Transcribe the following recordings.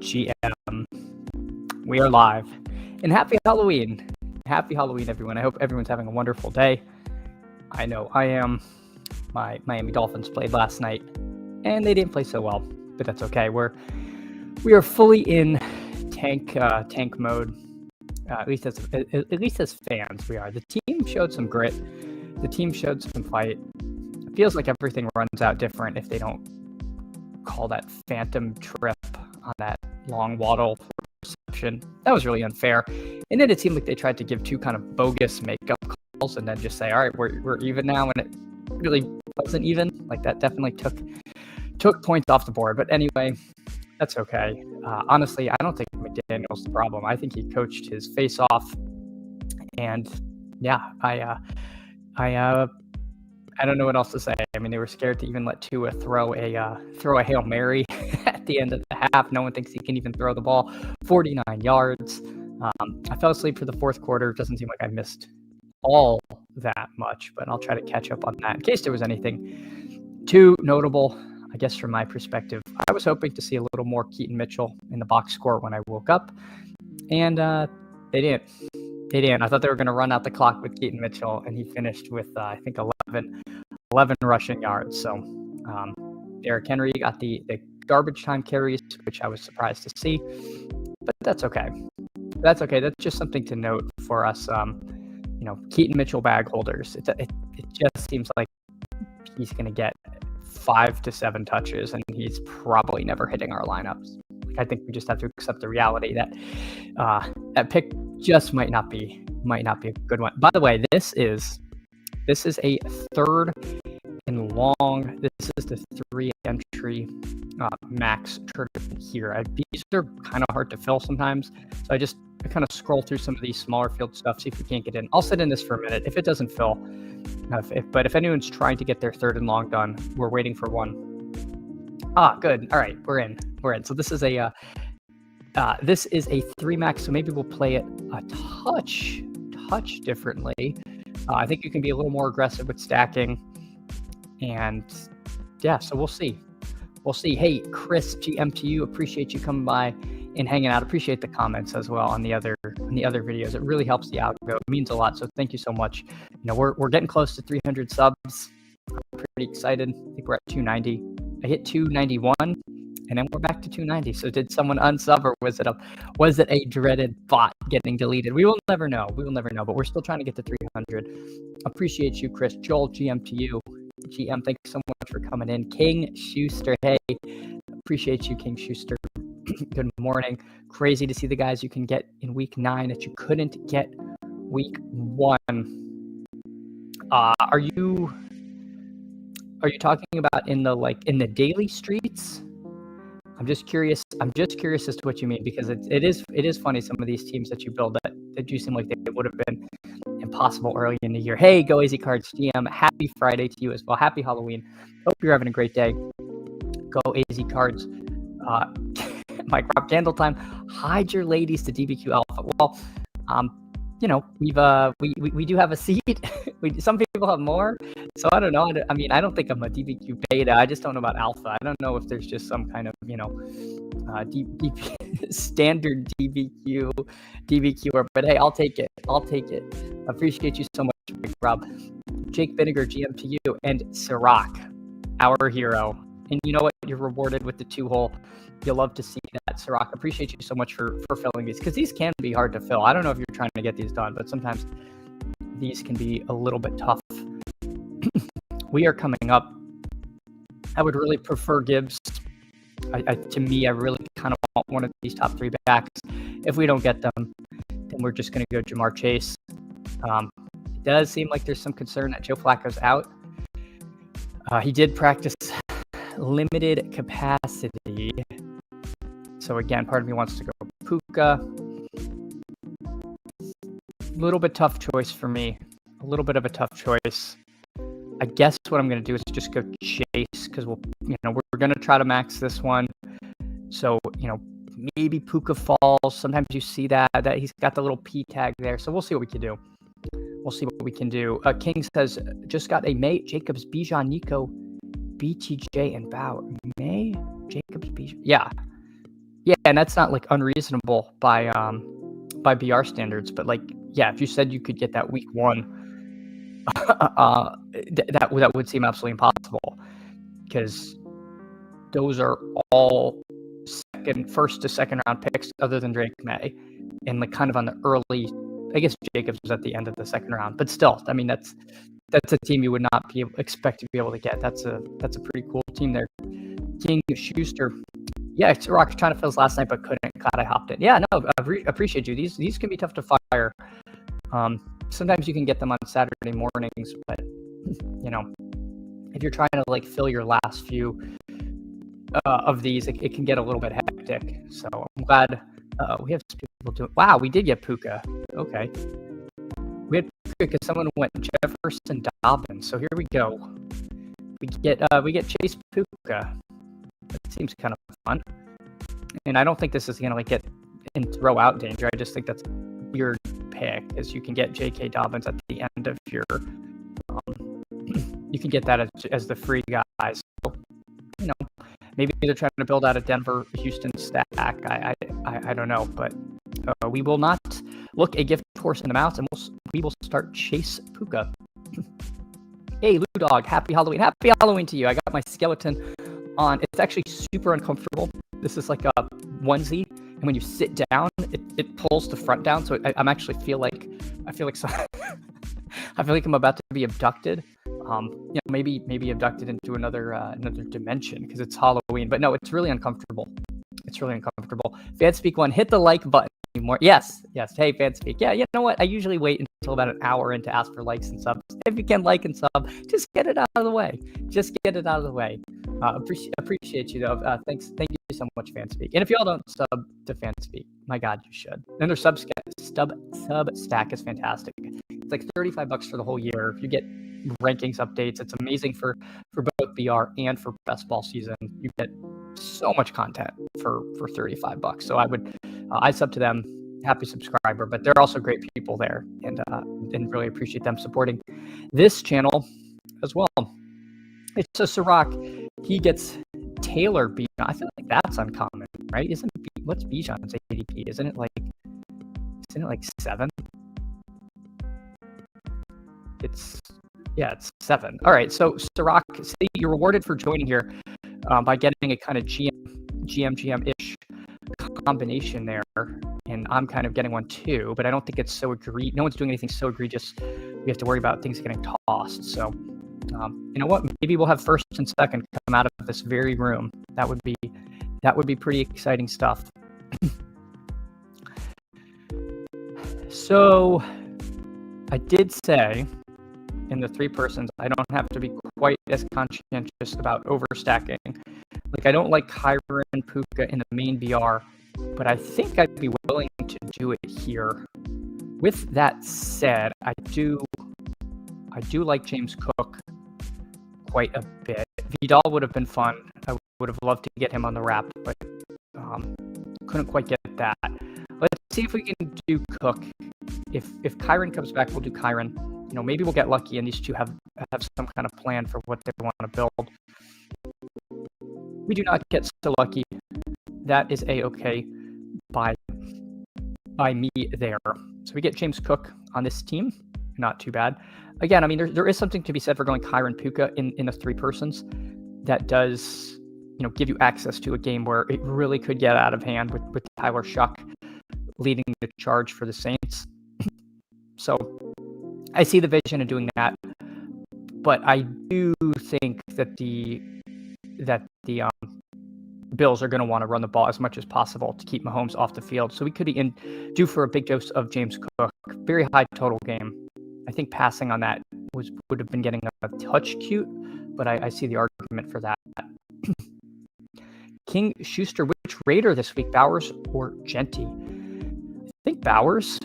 GM. We are live. And happy Halloween. Happy Halloween, everyone. I hope everyone's having a wonderful day. I know I am. My Miami Dolphins played last night, and they didn't play so well, but that's okay. We are fully in tank mode. At least as fans, we are. The team showed some grit. The team showed some fight. It feels like everything runs out different if they don't call that phantom trip on that long waddle reception. That was really unfair. And then it seemed like they tried to give two kind of bogus makeup calls and then just say, all right, we're even now, and it really wasn't even. Like, that definitely took points off the board. But anyway, that's okay. Honestly, I don't think McDaniel's the problem. I think he coached his face off. And yeah, I don't know what else to say. I mean, they were scared to even let Tua throw a Hail Mary at the end of the half. No one thinks he can even throw the ball 49 yards. I fell asleep for the fourth quarter. It doesn't seem like I missed all that much, but I'll try to catch up on that in case there was anything too notable, I guess, from my perspective. I was hoping to see a little more Keaton Mitchell in the box score when I woke up, and they didn't. They didn't. I thought they were going to run out the clock with Keaton Mitchell, and he finished with, I think, 11 rushing yards. So Derrick Henry got the garbage time carries, which I was surprised to see. But that's okay. That's okay. That's just something to note for us, Keaton Mitchell bag holders. It just seems like he's going to get 5 to 7 touches, and he's probably never hitting our lineups. I think we just have to accept the reality that that pick just might not be a good one. By the way, this is a third and long. This is the 3-entry max tournament here. These are kind of hard to fill sometimes, so I kind of scroll through some of these smaller field stuff, see if we can't get in. I'll sit in this for a minute. If it doesn't fill, but if anyone's trying to get their third and long done, we're waiting for one. Good. All right, we're in. So this is a 3 max. So maybe we'll play it a touch differently. I think you can be a little more aggressive with stacking, and yeah. So we'll see. Hey, Chris, GM to you. Appreciate you coming by and hanging out. Appreciate the comments as well on the other videos. It really helps the algo. It means a lot. So thank you so much. We're getting close to 300 subs. I'm pretty excited. I think we're at 290. I hit 291, and then we're back to 290. So did someone unsub, or was it a dreaded bot getting deleted? We will never know. But we're still trying to get to 300. Appreciate you, Chris. Joel, GM to you. GM, thanks so much for coming in. King Schuster, hey, appreciate you, King Schuster. Good morning. Crazy to see the guys you can get in week 9 that you couldn't get week 1. Are you talking about in the daily streets? I'm just curious as to what you mean, because it is funny, some of these teams that you build that do seem like they would have been impossible early in the year. Hey, Go Easy Cards GM, happy Friday to you as well. Happy Halloween. Hope you're having a great day. Go Easy Cards. Mike Rob Candle time. Hide your ladies to DBQ Alpha. Well, we do have a seat. Some people have more, so I don't know. I mean, I don't think I'm a DBQ beta. I just don't know about Alpha. I don't know if there's just some kind of standard DBQer. But hey, I'll take it. Appreciate you so much, Mike Rob. Jake Vinegar, GM to you, and Sirac, our hero. And you know what? You're rewarded with the 2-hole. You'll love to see that, Sirac. Appreciate you so much for filling these, because these can be hard to fill. I don't know if you're trying to get these done, but sometimes these can be a little bit tough. We are coming up. I would really prefer Gibbs. To me, I really kind of want one of these top 3 backs. If we don't get them, then we're just going to go Jamar Chase. It does seem like there's some concern that Joe Flacco's out. He did practice limited capacity. So again, part of me wants to go Puka. A little bit tough choice for me. A little bit of a tough choice. I guess what I'm going to do is just go Chase, because we're going to try to max this one. So, maybe Puka falls. Sometimes you see that he's got the little P tag there. So we'll see what we can do. King says, just got a May Jacobs Bijan Nico BTJ and Bauer. May Jacobs BJ. Yeah, and that's not like unreasonable by BR standards, but like if you said you could get that week 1, that would seem absolutely impossible, because those are all first to second round picks other than Drake May, and like kind of on the early. I guess Jacobs was at the end of the second round, but still, I mean that's a team you would not expect to be able to get. That's a pretty cool team there. King Schuster. Yeah, Rock trying to fill last night but couldn't. Glad I hopped in. Yeah, no, I appreciate you. These can be tough to fire. Sometimes you can get them on Saturday mornings, but if you're trying to like fill your last few of these, it can get a little bit hectic. So I'm glad we have people doing. Wow, we did get Puka. Okay, we had Puka because someone went Jefferson Dobbins. So here we go. We get Chase Puka. That seems kind of fun. And I don't think this is gonna like get in throw out danger. I just think that's a weird pick, as you can get J.K. Dobbins at the end of your. You can get that as the free guys. So, maybe they're trying to build out a Denver-Houston stack. I don't know, but we will not look a gift horse in the mouth, and we will start Chase Puka. Hey, Lou Dog, happy Halloween! Happy Halloween to you. I got my skeleton on. It's actually super uncomfortable. This is like a onesie, and when you sit down, it pulls the front down. So I'm actually I feel like I'm about to be abducted. Maybe abducted into another dimension because it's Halloween. But no, it's really uncomfortable. Fanspeak 1, hit the like button anymore. Yes. Hey, Fanspeak. Yeah, you know what? I usually wait until about an hour in to ask for likes and subs. If you can like and sub, just get it out of the way. Appreciate you though. Thank you so much, Fanspeak. And if y'all don't sub to Fanspeak, my God, you should. And their sub stack is fantastic. It's like $35 for the whole year. You get rankings updates. It's amazing for both BR and for best ball season. You get so much content for $35. So I sub to them. Happy subscriber, but they're also great people there, and really appreciate them supporting this channel as well. It's a Ciroc. He gets Taylor Bijan. I feel like that's uncommon, right? What's Bijan's ADP? Isn't it like 7? It's 7. All right, so Ciroc, see, you're rewarded for joining here by getting a kind of GM-ish combination there, and I'm kind of getting one too, but I don't think it's so egregious. No one's doing anything so egregious we have to worry about things getting tossed. So, you know what? Maybe we'll have first and second come out of this very room. That would be pretty exciting stuff. So, I did say in the 3 persons, I don't have to be quite as conscientious about overstacking. Like, I don't like Kyron Puka in the main BR, but I think I'd be willing to do it here. With that said, I do like James Cook quite a bit. Vidal would have been fun. I would have loved to get him on the wrap, but couldn't quite get that. Let's see if we can do Cook. If Kyron comes back, we'll do Kyron. Maybe we'll get lucky and these two have some kind of plan for what they want to build. We do not get so lucky. That is a-okay by me there. So we get James Cook on this team. Not too bad. Again, I mean, there is something to be said for going Kyron Puka in the 3 persons. That does, give you access to a game where it really could get out of hand with Tyler Shuck leading the charge for the Saints. So I see the vision in doing that, but I do think that the Bills are going to want to run the ball as much as possible to keep Mahomes off the field. So we could be due for a big dose of James Cook. Very high total game. I think passing on that would have been getting a touch cute, but I see the argument for that. King Schuster, which Raider this week, Bowers or Genty? I think Bowers.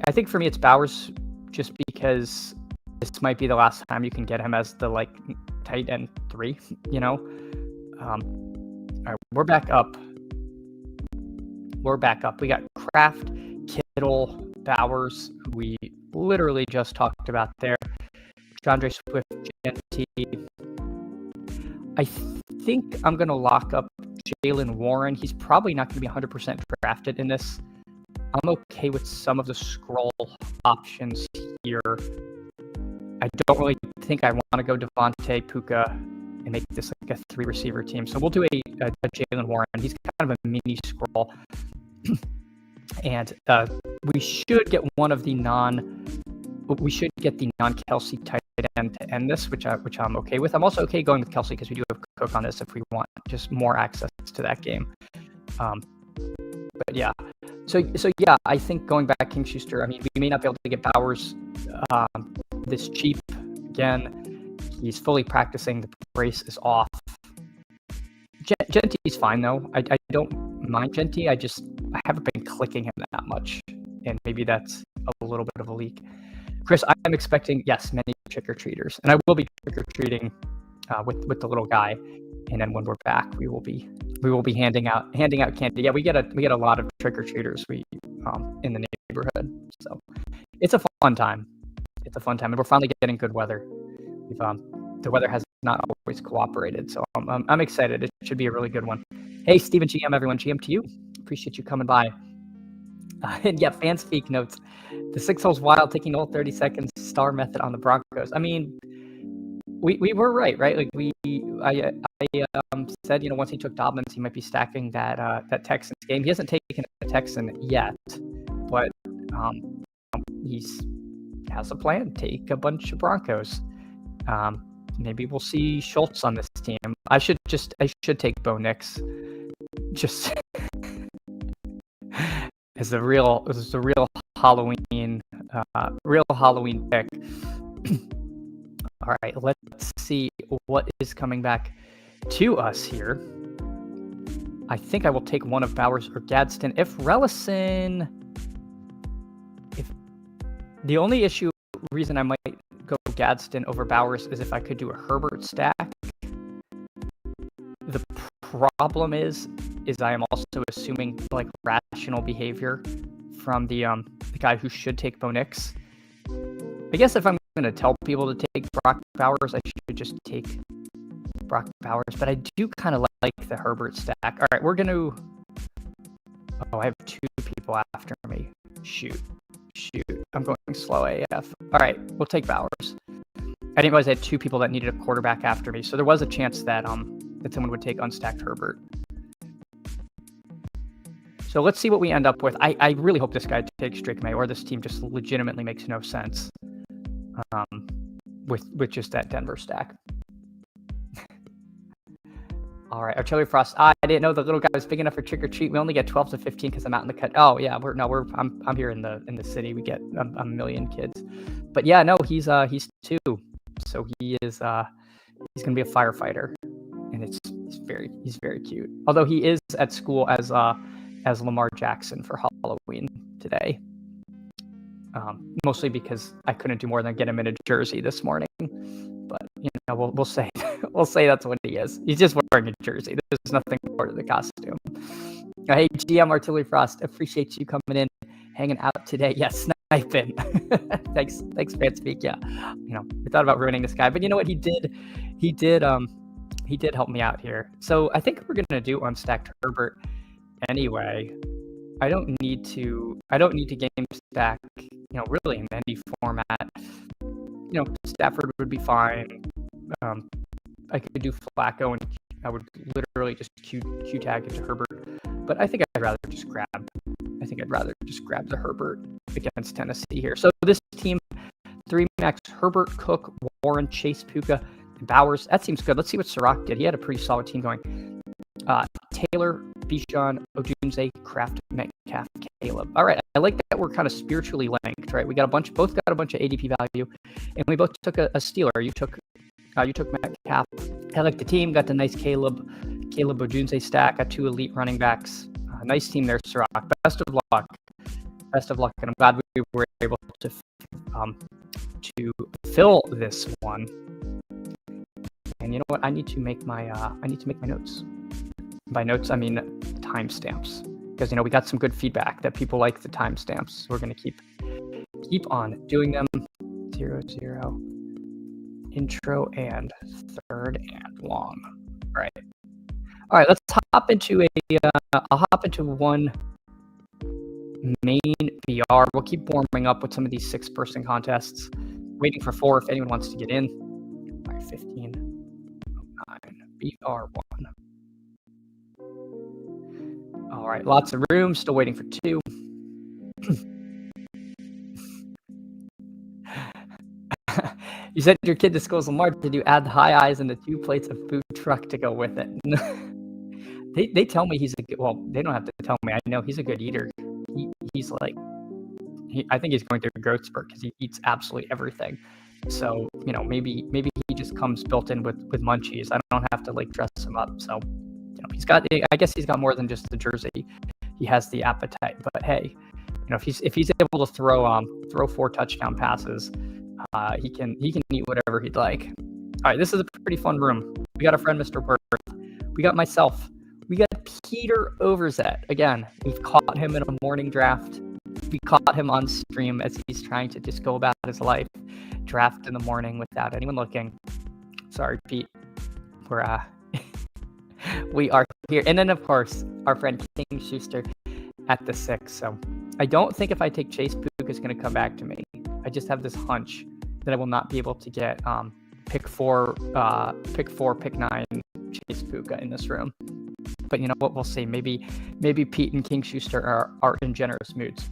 I think for me it's Bowers, just because this might be the last time you can get him as the tight end 3. All right, we're back up. We got Kraft, Kittle, Bowers, who we literally just talked about there. DeAndre Swift, Genty. I think I'm going to lock up Jalen Warren. He's probably not going to be 100% drafted in this. I'm okay with some of the scroll options here. I don't really think I want to go Devontae, Puka, and make this like a 3-receiver team. So we'll do a Jalen Warren. He's kind of a mini scroll. And we should get the non-Kelsey tight end to end this, which I'm okay with. I'm also okay going with Kelsey because we do have Cook on this if we want just more access to that game. But yeah, so yeah, I think going back King Schuster. I mean, we may not be able to get Bowers this cheap again. He's fully practicing. The brace is off. Genty's fine though. I don't mind Genty. I haven't been clicking him that much, and maybe that's a little bit of a leak. Chris, I'm expecting many trick-or-treaters, and I will be trick-or-treating with the little guy, and then when we're back, we will be handing out candy. Yeah, we get a lot of trick-or-treaters in the neighborhood, so it's a fun time. And we're finally getting good weather. The weather has not always cooperated, so I'm excited. It should be a really good one. Hey, Steven GM, everyone, GM to you. Appreciate you coming by. And yeah, fan speak notes. The 6 holes wild, taking all 30 seconds star method on the Broncos. I mean, we were right? Like I said, once he took Dobbins, he might be stacking that Texans game. He hasn't taken a Texan yet, but he has a plan. Take a bunch of Broncos. Maybe we'll see Schultz on this team. I should take Bo Nix. Just as a real Halloween pick. All right, let's see what is coming back to us here. I think I will take one of Bowers or Gadsden. If the only reason I might go Gadsden over Bowers is if I could do a Herbert stack. The problem is I am also assuming like rational behavior from the guy who should take Bo Nix. I guess if I'm going to tell people to take Brock Bowers, I should just take Brock Bowers, but I do kind of like the Herbert stack. All right, we're going to... Oh, I have 2 people after me. Shoot. I'm going slow AF. All right, we'll take Bowers. I didn't realize I had 2 people that needed a quarterback after me, so there was a chance that someone would take unstacked Herbert. So let's see what we end up with. I really hope this guy takes Drake May, or this team just legitimately makes no sense with just that Denver stack. All right, Artillery Frost. I didn't know the little guy was big enough for trick or treat. We only get 12 to 15 because I'm out in the cut. Oh yeah, I'm here in the city. We get a million kids, but yeah, no, he's 2, so he's gonna be a firefighter, and he's very cute. Although he is at school as Lamar Jackson for Halloween today. Mostly because I couldn't do more than get him in a jersey this morning. But we'll say that's what he is. He's just wearing a jersey. There's nothing more to the costume. Hey, GM Artillery Frost, appreciate you coming in, hanging out today. Yes, sniping. Thanks, Fanspeak. Yeah, we thought about ruining this guy, but you know what? He did help me out here. So I think we're gonna do unstacked Herbert anyway. I don't need to game stack, really in any format. Stafford would be fine. I could do Flacco, and I would literally just Q tag into Herbert. But I think I'd rather just grab the Herbert against Tennessee here. So this team, 3 max: Herbert, Cook, Warren, Chase, Puka, and Bowers. That seems good. Let's see what Sirach did. He had a pretty solid team going. Taylor, Bijan, Odunze, Kraft, Metcalf, Caleb. All right, I like that we're kind of spiritually linked, right? We got both got a bunch of ADP value, and we both took a stealer. You took Metcalf. I like the team. Got the nice Caleb Odunze stack. Got 2 elite running backs. Nice team there, Sirach. Best of luck, and I'm glad we were able to fill this one. And you know what? I need to make my notes. By notes, I mean timestamps, because we got some good feedback that people like the timestamps. We're gonna keep on doing them. 0, 0, intro and third and long. Right. All right, let's hop into I'll hop into one main VR. We'll keep warming up with some of these 6-person contests. Waiting for 4 if anyone wants to get in. All right, 1509 VR1. All right, lots of room. Still waiting for 2. You sent your kid to school's Lamar. Did you add the high eyes and the 2 plates of food truck to go with it? They tell me he's a good. Well, they don't have to tell me. I know he's a good eater. He's like, I think he's going through a growth spurt because he eats absolutely everything. So maybe he just comes built in with munchies. I don't have to like dress him up. So he's got. I guess he's got more than just the jersey. He has the appetite. But hey, if he's able to throw 4 touchdown passes, he can eat whatever he'd like. All right, this is a pretty fun room. We got a friend, Mr. Worth. We got myself. We got Peter Overzet. Again, we've caught him in a morning draft. We caught him on stream as he's trying to just go about his life. Draft in the morning without anyone looking. Sorry, Pete. We are here. And then, of course, our friend King Schuster at the 6. So I don't think if I take Chase, Spook is going to come back to me. I just have this hunch that I will not be able to get pick 4, pick 9 Chase Puka in this room. But you know what? We'll see. Maybe Pete and King Schuster are in generous moods.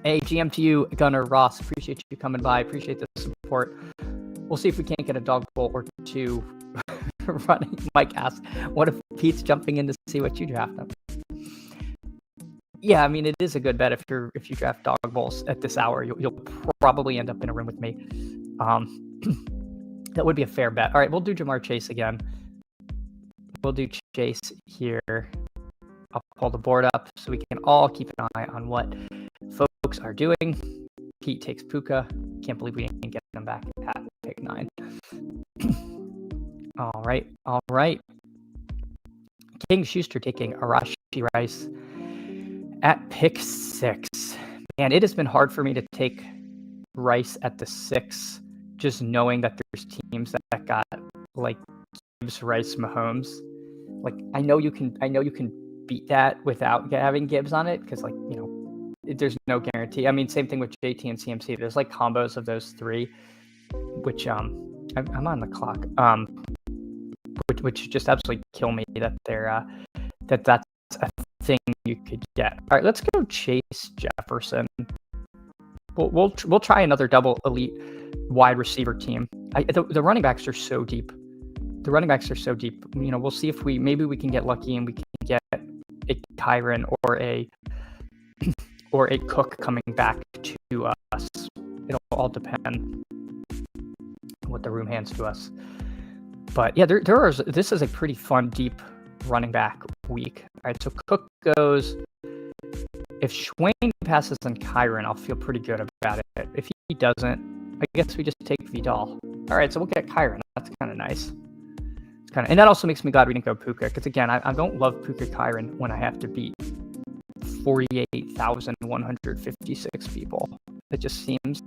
Hey, GM to you, Gunnar Ross. Appreciate you coming by. Appreciate the support. We'll see if we can't get a dog bowl or 2 running. Mike asks, what if Pete's jumping in to see what you draft him? Yeah, I mean, it is a good bet if you draft dog bowls at this hour. You'll probably end up in a room with me. That would be a fair bet. All right, we'll do Jamar Chase again. We'll do Chase here. I'll pull the board up so we can all keep an eye on what folks are doing. Pete takes Puka. Can't believe we didn't get him back at pick 9. All right. King Schuster taking Arashi Rice at pick 6. Man, it has been hard for me to take Rice at the 6, just knowing that there's teams that got like Gibbs, Rice, Mahomes. Like I know you can beat that without having Gibbs on it because there's no guarantee. I mean, same thing with JT and CMC. There's like combos of those 3, which I'm on the clock. Which just absolutely kill me that they're that's a thing you could get. All right, let's go Chase Jefferson. We'll try another double elite wide receiver team. The running backs are so deep. We'll see if maybe we can get lucky and we can get a Kyron or a Cook coming back to us. It'll all depend on what the room hands to us. But yeah, this is a pretty fun, deep running back week. All right, so Cook goes. If Schwain passes on Kyron, I'll feel pretty good about it. If he doesn't, I guess we just take Vidal. All right, so we'll get Kyron. That's kind of nice. And that also makes me glad we didn't go Puka, because again, I don't love Puka Kyron when I have to beat 48,156 people. It seems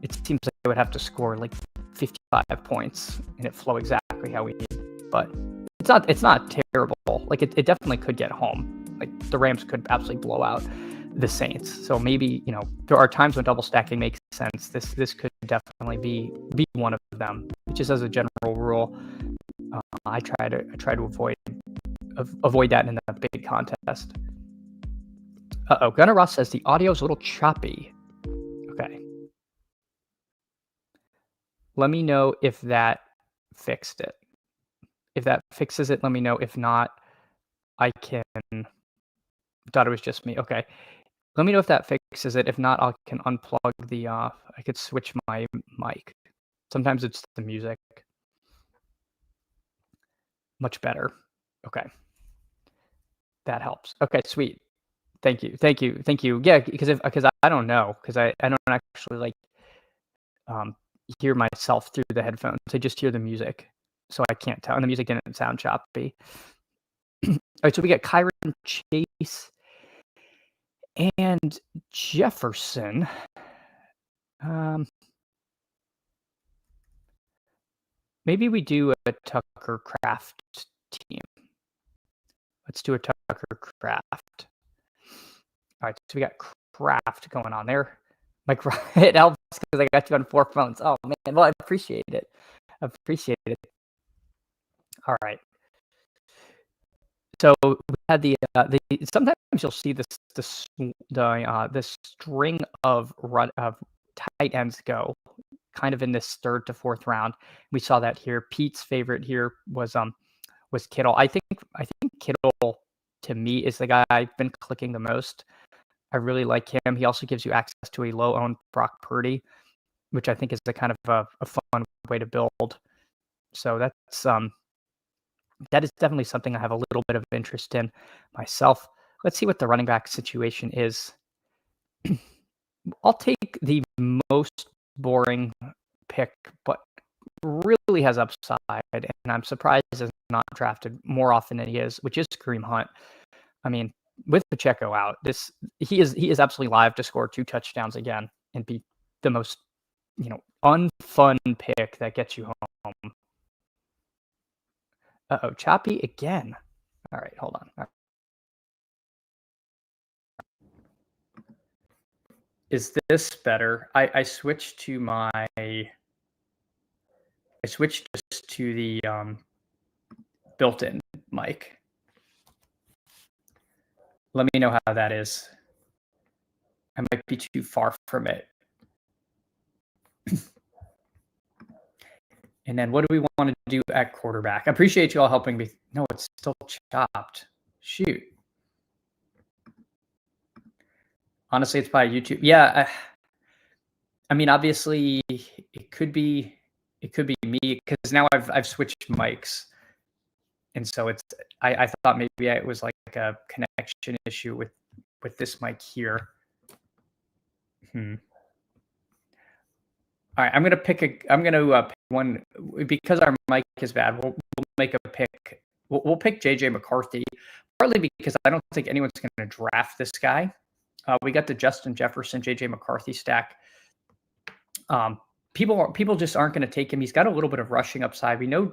like I would have to score like 55 points and it flow exactly how we need. But it's not terrible. Like it definitely could get home. Like the Rams could absolutely blow out the Saints. So maybe, there are times when double stacking makes sense. This could definitely be one of them. Just as a general rule, I try to avoid that in a big contest. Gunnar Ross says the audio is a little choppy. Okay. Let me know if that fixed it. If that fixes it, let me know. If not, I can. Thought it was just me. Okay. Let me know if that fixes it. If not, I can unplug the. I could switch my mic. Sometimes it's the music. Much better. Okay. That helps. Okay, sweet. Thank you. Yeah, because I don't know, because I don't actually hear myself through the headphones. I just hear the music, so I can't tell. And the music didn't sound choppy. All right, so we got Kyron, Chase, and Jefferson. Maybe we do a Tucker Craft team. Let's do a Tucker Craft. All right, so we got Craft going on there. Mike, it helps because I got you on 4 phones. Oh man, well I appreciate it. All right. So we had the sometimes you'll see this string of tight ends go kind of in this third to fourth round. We saw that here. Pete's favorite here was Kittle. I think Kittle to me is the guy I've been clicking the most. I really like him. He also gives you access to a low-owned Brock Purdy, which I think is a kind of a fun way to build. So that is definitely something I have a little bit of interest in myself. Let's see what the running back situation is. I'll take the most boring pick, but really has upside, and I'm surprised he's not drafted more often than he is, which is Kareem Hunt. I mean, with Pacheco out, he is absolutely live to score 2 touchdowns again and be the most unfun pick that gets you home. Uh-oh, choppy again. All right, hold on. Is this better? I switched to just to the built-in mic. Let me know how that is. I might be too far from it. And then what do we want to do at quarterback? I appreciate you all helping me. No, it's still chopped. Shoot. Honestly, it's probably YouTube. Yeah. I mean, obviously, it could be me because now I've switched mics, and so I thought maybe it was like a connection issue with this mic here. All right, I'm gonna pick one because our mic is bad. We'll make a pick. We'll pick JJ McCarthy, partly because I don't think anyone's gonna draft this guy. We got the Justin Jefferson, JJ McCarthy stack. People just aren't going to take him. He's got a little bit of rushing upside. We know,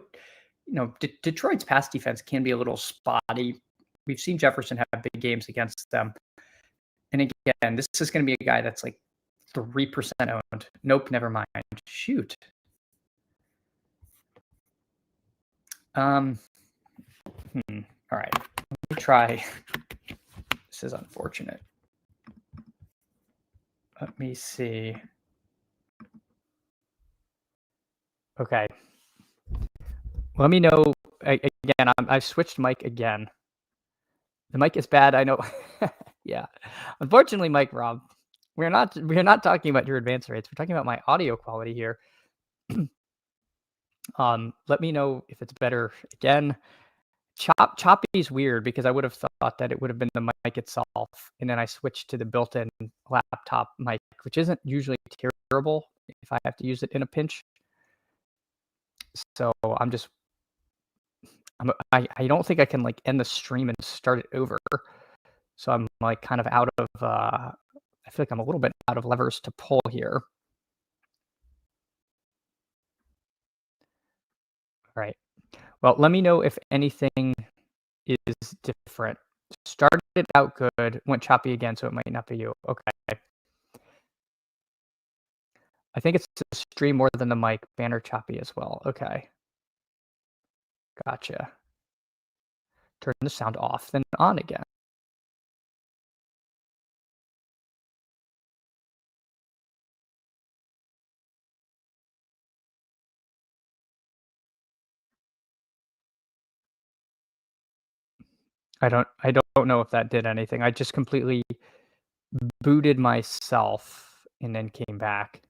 Detroit's pass defense can be a little spotty. We've seen Jefferson have big games against them. And again, this is going to be a guy that's like 3% owned. Nope, never mind. Shoot. All right. Let me try. This is unfortunate. Let me see. Okay. Let me know again. I've switched mic again. The mic is bad. I know. Yeah. Unfortunately, Mike Rob, we're not talking about your advance rates. We're talking about my audio quality here. Let me know if it's better again. Choppy is weird because I would have thought that it would have been the mic itself, and then I switched to the built-in laptop mic, which isn't usually terrible if I have to use it in a pinch. So I don't think I can like end the stream and start it over. So I'm like kind of out of I feel like I'm a little bit out of levers to pull here. All right. Well, let me know if anything is different. Started out good, went choppy again, so it might not be you. Okay. I think it's the stream more than the mic. Banner choppy as well. Okay. Gotcha. Turn the sound off, then on again. I don't know if that did anything. I just completely booted myself and then came back.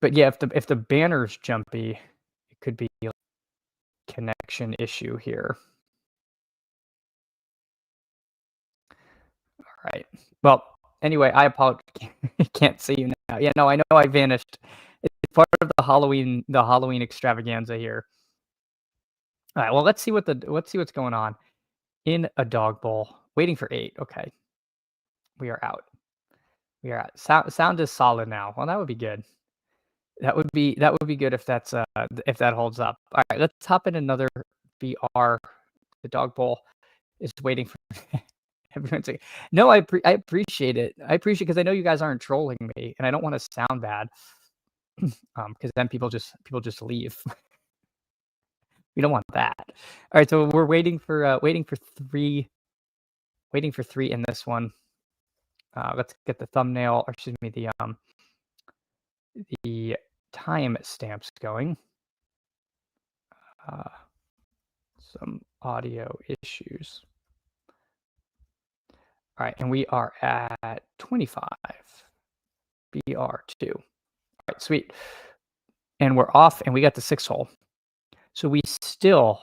But yeah, if the banner's jumpy, it could be a connection issue here. All right. Well, anyway, I apologize. I can't see you now. Yeah, no, I know I vanished. It's part of the Halloween extravaganza here. All right. Well, let's see what's going on in a dog bowl. Waiting for 8. Okay. We are out. Sound is solid now. Well, that would be good. That would be good if that holds up. All right, let's hop in another BR. The dog bowl is waiting for everyone's like, no, I appreciate it. I appreciate because I know you guys aren't trolling me, and I don't want to sound bad. Because then people just leave. We don't want that. All right, so we're waiting for three in this one. Let's get the thumbnail, or excuse me, the time stamps going. Some audio issues. All right, and we are at 25 BR2. All right, sweet. And we're off, and we got the 6 hole. So we still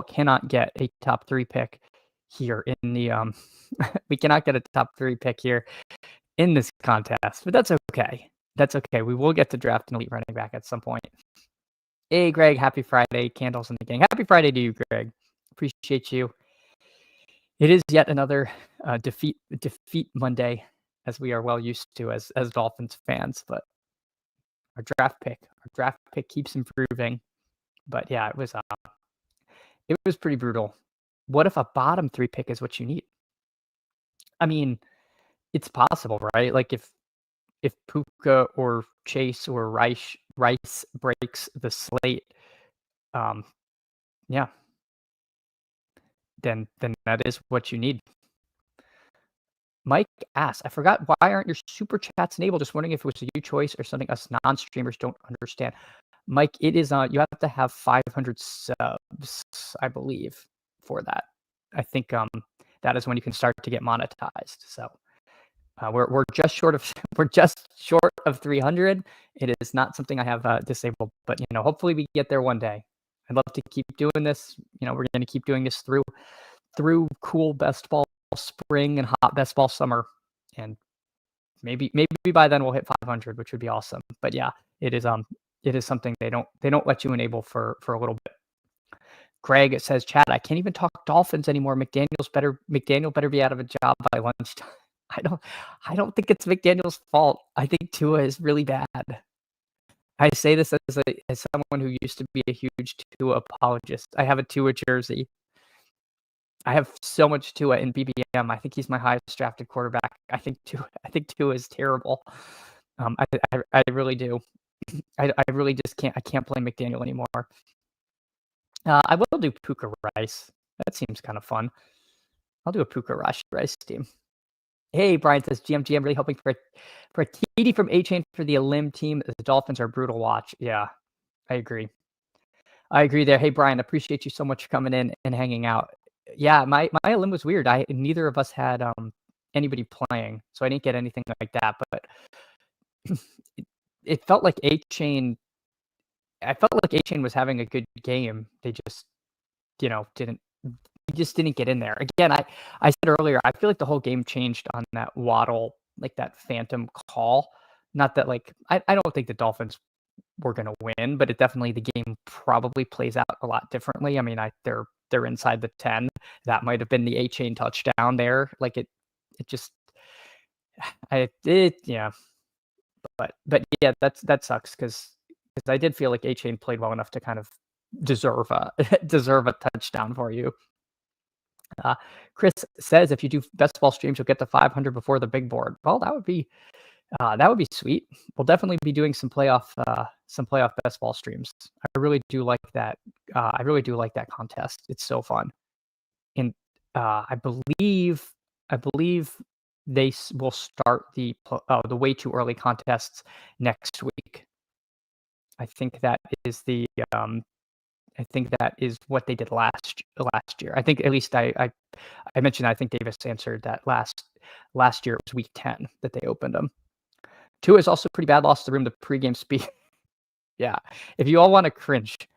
cannot get a top 3 pick here in the we cannot get a top 3 pick here in this contest, but that's okay. That's okay. We will get to draft an elite running back at some point. Hey, Greg, happy Friday. Candles in the gang. Happy Friday to you, Greg. Appreciate you. It is yet another defeat Monday, as we are well used to as Dolphins fans, but our draft pick keeps improving. But yeah, it was pretty brutal. What if a bottom 3 pick is what you need? I mean, it's possible, right? Like if Puka or Chase or Rice breaks the slate, yeah, then that is what you need. Mike asks, I forgot, why aren't your super chats enabled? Just wondering if it was a you choice or something us non-streamers don't understand. Mike, it is you have to have 500 subs, I believe, for that. I think that is when you can start to get monetized. So we're just short of 300. It is not something I have disabled, but hopefully we get there one day. I'd love to keep doing this. We're going to keep doing this through cool best ball spring and hot best ball summer, and maybe by then we'll hit 500, which would be awesome. But yeah, it is something they don't let you enable for a little bit. Greg says, Chad, I can't even talk Dolphins anymore. McDaniel better be out of a job by lunchtime. I don't think it's McDaniel's fault. I think Tua is really bad. I say this as someone who used to be a huge Tua apologist. I have a Tua jersey. I have so much Tua in BBM. I think he's my highest drafted quarterback. I think Tua is terrible. I really do. I really just can't. I can't blame McDaniel anymore. I will do Puka Rice. That seems kind of fun. I'll do a Puka Rice team. Hey, Brian says, GM, really hoping for a TD from A-Chain for the Elim team. The Dolphins are brutal watch. Yeah, I agree there. Hey, Brian, appreciate you so much for coming in and hanging out. Yeah, my Elim was weird. Neither of us had anybody playing, so I didn't get anything like that. But it felt like A-Chain. I felt like A-Chain was having a good game. They just, didn't get in there. Again, I said earlier, I feel like the whole game changed on that Waddle, like that phantom call. Not that I don't think the Dolphins were going to win, but it definitely, the game probably plays out a lot differently. I mean, they're inside the 10. That might have been the A-Chain touchdown there. Like it just, yeah. But yeah, that sucks because I did feel like A-Chain played well enough to kind of deserve a touchdown for you. Chris says if you do best ball streams, you'll get to 500 before the big board. Well, that would be sweet. We'll definitely be doing some playoff best ball streams. I really do like that. I really do like that contest. It's so fun. And I believe they will start the way too early contests next week. I think that is what they did last year. I think, at least I mentioned, I think Davis answered that last year it was week 10 that they opened them. Tua is also pretty bad. Lost the room to pregame speech. Yeah, if you all want to cringe,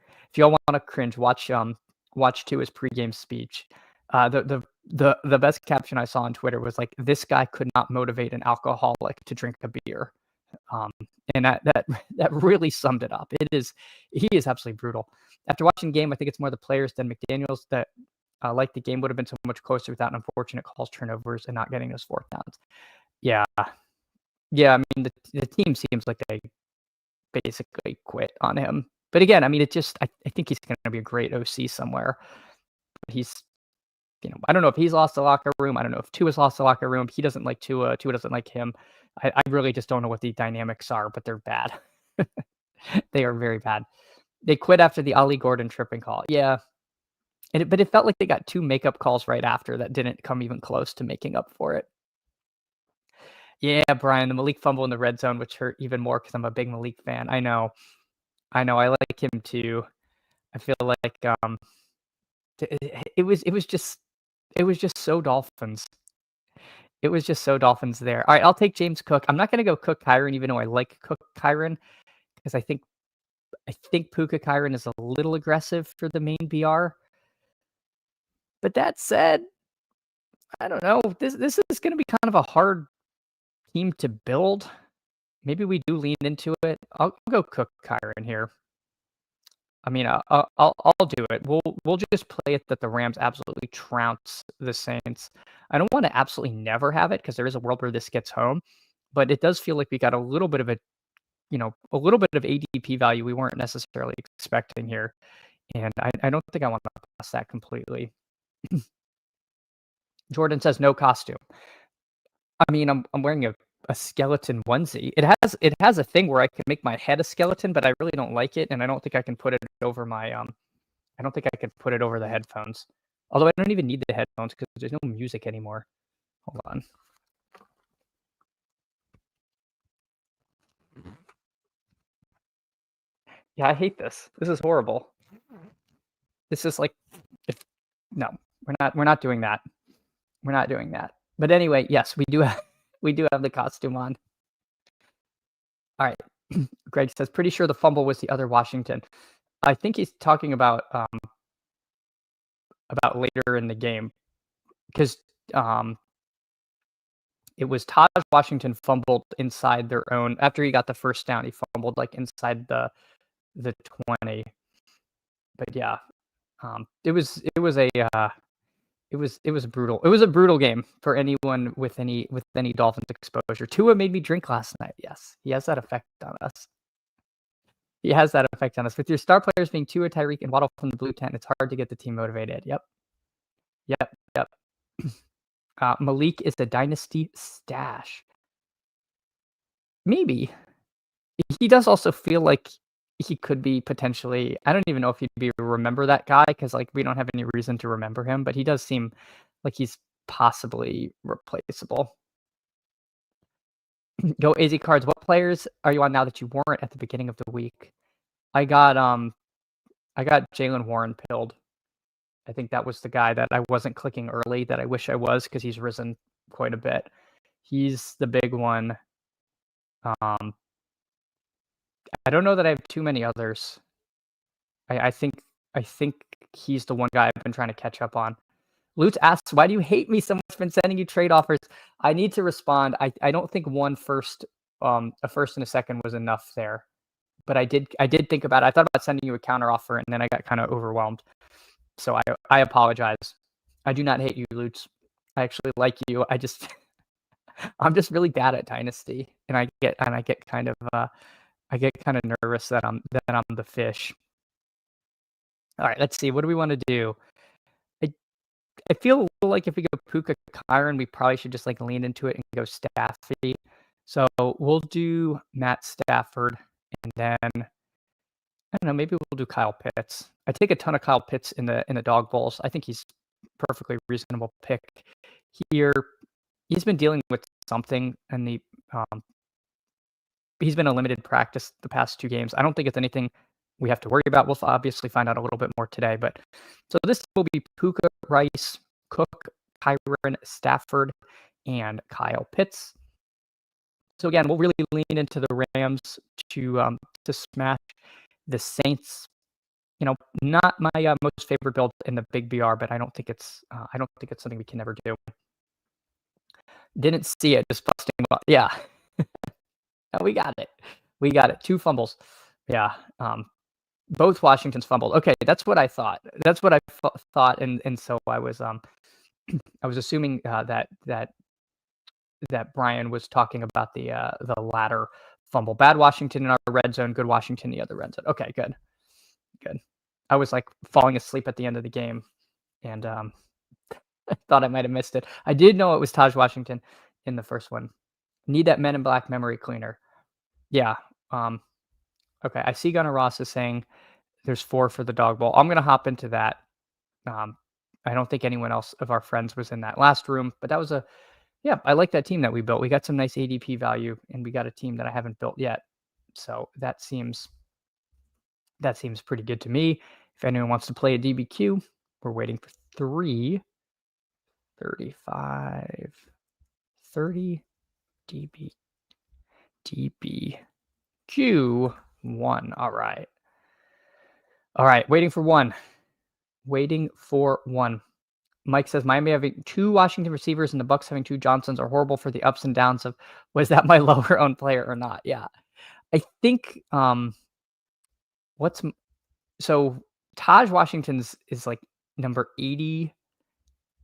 watch Tua's pregame speech. The best caption I saw on Twitter was like, "This guy could not motivate an alcoholic to drink a beer," and that really summed it up. He is absolutely brutal. After watching the game, I think it's more the players than McDaniels that like the game would have been so much closer without unfortunate calls, turnovers, and not getting those 4th downs. Yeah. I mean, the team seems like basically quit on him. But again, I mean, I think he's going to be a great OC somewhere. But I don't know if he's lost the locker room. I don't know if Tua's lost the locker room. He doesn't like Tua. Tua doesn't like him. I really just don't know what the dynamics are, but they're bad. They are very bad. They quit after the Ollie Gordon tripping call. Yeah. But it felt like they got 2 makeup calls right after that didn't come even close to making up for it. Yeah, Brian, the Malik fumble in the red zone, which hurt even more because I'm a big Malik fan. I know. I like him too. I feel like it was just so Dolphins. It was just so Dolphins there. All right, I'll take James Cook. I'm not gonna go Cook Kyron, even though I like Cook Kyron, because I think Puka Kyron is a little aggressive for the main BR. But that said, I don't know. This is gonna be kind of a hard team to build. Maybe we do lean into it. I'll go Cook Kyron here. I mean, I'll do it. We'll just play it that the Rams absolutely trounce the Saints. I don't want to absolutely never have it because there is a world where this gets home, but it does feel like we got a little bit of a little bit of ADP value we weren't necessarily expecting here, and I don't think I want to pass that completely. Jordan says no costume. I mean, I'm wearing a skeleton onesie. It has a thing where I can make my head a skeleton, but I really don't like it, and I don't think I can put it over my I don't think I can put it over the headphones. Although I don't even need the headphones because there's no music anymore. Hold on. Yeah, I hate this. This is horrible. This is like no, we're not doing that. We're not doing that. But anyway, yes, we do have the costume on. All right. Greg says, pretty sure the fumble was the other Washington. I think he's talking about later in the game because it was Taj Washington fumbled inside their own after he got the first down. He fumbled like inside the 20. But yeah, it was brutal. It was a brutal game for anyone with any Dolphins exposure. Tua made me drink last night. Yes, he has that effect on us. He has that effect on us. With your star players being Tua, Tyreek, and Waddle from the blue tent, it's hard to get the team motivated. Yep. Malik is a dynasty stash. Maybe. He does also feel like he could be potentially. I don't even know if he'd be remember that guy because like we don't have any reason to remember him, but he does seem like he's possibly replaceable. Go AZ Cards. What players are you on now that you weren't at the beginning of the week? I got Jaylen Warren pilled. I think that was the guy that I wasn't clicking early that I wish I was because he's risen quite a bit. He's the big one. I don't know that I have too many others. I think he's the one guy I've been trying to catch up on. Lutz asks, why do you hate me so much? Been sending you trade offers. I need to respond. I don't think a first and a second was enough there. But I did think about it. I thought about sending you a counter offer and then I got kind of overwhelmed. So I apologize. I do not hate you, Lutz. I actually like you. I'm just really bad at Dynasty, and I get kind of nervous that I'm the fish. All right, let's see. What do we want to do? I feel a little like if we go Puka Kyron, we probably should just like lean into it and go Staffy. So we'll do Matt Stafford, and then I don't know. Maybe we'll do Kyle Pitts. I take a ton of Kyle Pitts in the dog bowls. I think he's perfectly reasonable pick here. He's been dealing with something, and he's been a limited practice the past 2 games. I don't think it's anything we have to worry about. We'll obviously find out a little bit more today. But so this will be Puka, Rice, Cook, Kyron, Stafford, and Kyle Pitts. So again, we'll really lean into the Rams to smash the Saints. Not my most favorite build in the big BR, but I don't think it's something we can never do. Didn't see it, just busting. Yeah, we got it. 2 fumbles. Yeah, both Washingtons fumbled. Okay, that's what I thought. That's what I thought, and so I was assuming that Brian was talking about the latter fumble. Bad Washington in our red zone, good Washington in the other red zone. Okay, good. I was like falling asleep at the end of the game, and I thought I might have missed it. I did know it was Taj Washington in the first one. Need that Men in Black memory cleaner. Yeah. Okay, I see Gunnar Ross is saying there's 4 for the dog bowl. I'm going to hop into that. I don't think anyone else of our friends was in that last room, but that was I like that team that we built. We got some nice ADP value, and we got a team that I haven't built yet. So that seems pretty good to me. If anyone wants to play a DBQ, we're waiting for 3, 35, 30, DBQ, 1. All right, waiting for 1. Mike says Miami having 2 Washington receivers and the Bucks having 2 Johnsons are horrible for the ups and downs of was that my lower owned player or not? Yeah. I think so Taj Washington's is like number 80.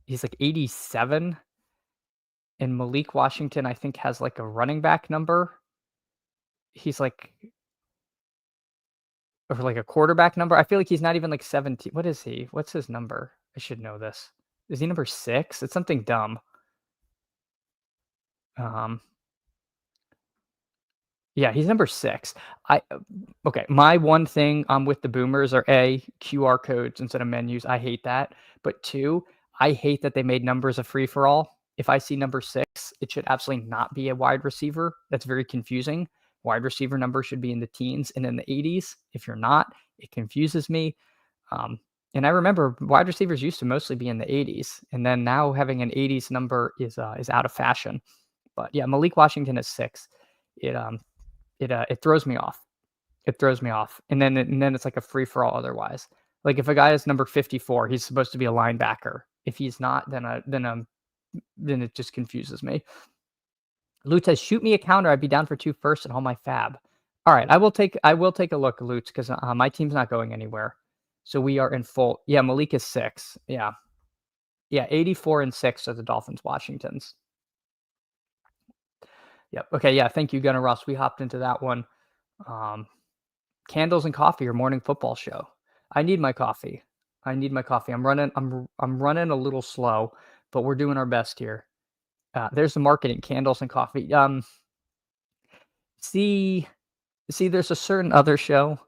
He's like 87. And Malik Washington, I think, has like a running back number. He's like or like a quarterback number. I feel like he's not even like 17. What is he? What's his number? I should know this. Is he number 6? It's something dumb. Yeah, he's number 6. Okay, my one thing with the boomers are A, QR codes instead of menus. I hate that. But 2, I hate that they made numbers a free-for-all. If I see number 6, it should absolutely not be a wide receiver. That's very confusing. Wide receiver number should be in the teens and in the 80s. If you're not, it confuses me. And I remember wide receivers used to mostly be in the 80s, and then now having an 80s number is out of fashion. But yeah, Malik Washington is 6. It throws me off. And then it's like a free for all otherwise. Like if a guy is number 54, he's supposed to be a linebacker. If he's not, then it just confuses me. Lutz says, shoot me a counter. I'd be down for 2 first and all my fab. All right, I will take a look, Lutz, because my team's not going anywhere. So we are in full. Yeah, Malik is 6. Yeah, 84 and 6 are the Dolphins Washingtons. Yep. Okay. Yeah. Thank you, Gunnar Ross. We hopped into that one. Candles and coffee or morning football show. I need my coffee. I'm running a little slow, but we're doing our best here. There's the marketing, candles and coffee. See, there's a certain other show.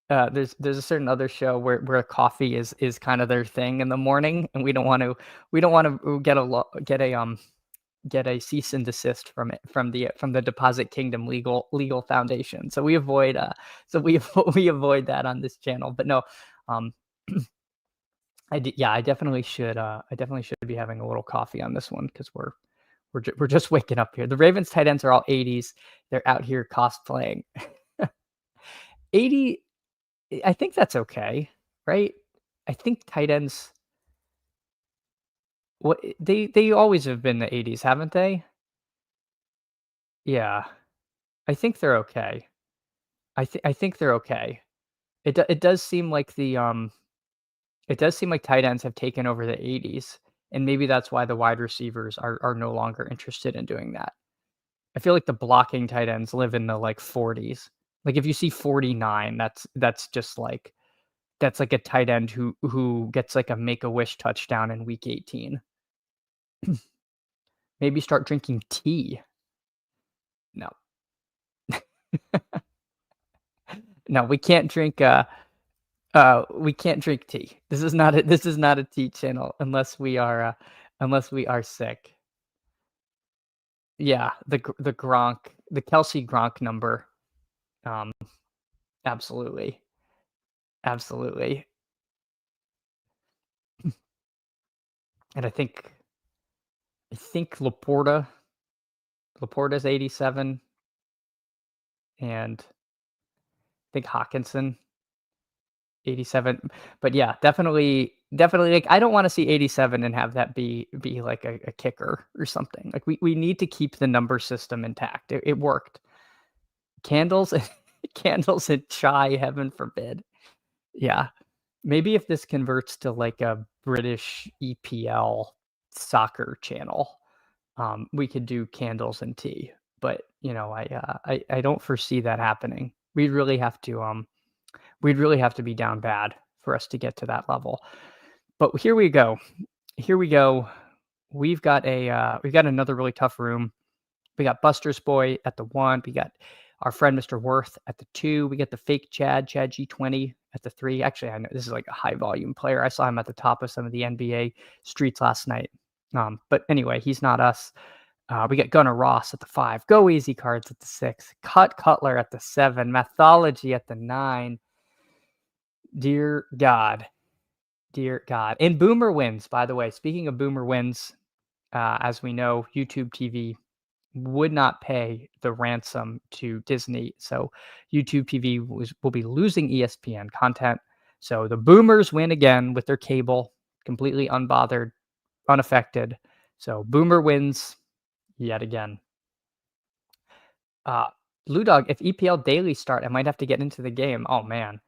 There's a certain other show where coffee is kind of their thing in the morning, and we don't want to get a cease and desist from the Deposit Kingdom legal foundation. So we avoid we avoid that on this channel. But no, I definitely should be having a little coffee on this one because we're just waking up here. The Ravens tight ends are all 80s. They're out here cosplaying. 80, I think that's okay, right? I think tight ends. What they always have been the 80s, haven't they? Yeah. I think they're okay. I think they're okay. It does seem like tight ends have taken over the 80s, and maybe that's why the wide receivers are no longer interested in doing that. I feel like the blocking tight ends live in the like 40s. Like if you see 49, that's just like that's like a tight end who gets like a Make-A-Wish touchdown in week 18. Maybe start drinking tea. No. No, we can't drink tea. This is not a tea channel unless we are sick. Yeah, the Gronk, the Kelsey Gronk number. Absolutely. And I think Laporta's 87, and I think Hawkinson 87. But yeah, definitely like I don't want to see 87 and have that be like a kicker or something. Like we need to keep the number system intact. It worked. Candles and chai, heaven forbid. Yeah. Maybe if this converts to like a British EPL soccer channel, we could do candles and tea. but I don't foresee that happening. We'd really have to be down bad for us to get to that level. But here we go. Here we go. We've got another really tough room. We got Buster's Boy at the 1. We got our friend Mr. Worth at the 2. We got the fake Chad G20 at the 3. Actually, I know this is like a high volume player. I saw him at the top of some of the NBA streets last night. But anyway, he's not us. We got Gunnar Ross at the 5. Go Easy Cards at the 6. Cut Cutler at the 7. Mathology at the 9. Dear God. Dear God. And Boomer wins, by the way. Speaking of Boomer wins, as we know, YouTube TV would not pay the ransom to Disney. So YouTube TV will be losing ESPN content. So the Boomers win again with their cable, completely unbothered, unaffected. So Boomer wins yet again. Dog, if EPL daily start, I might have to get into the game. Oh man.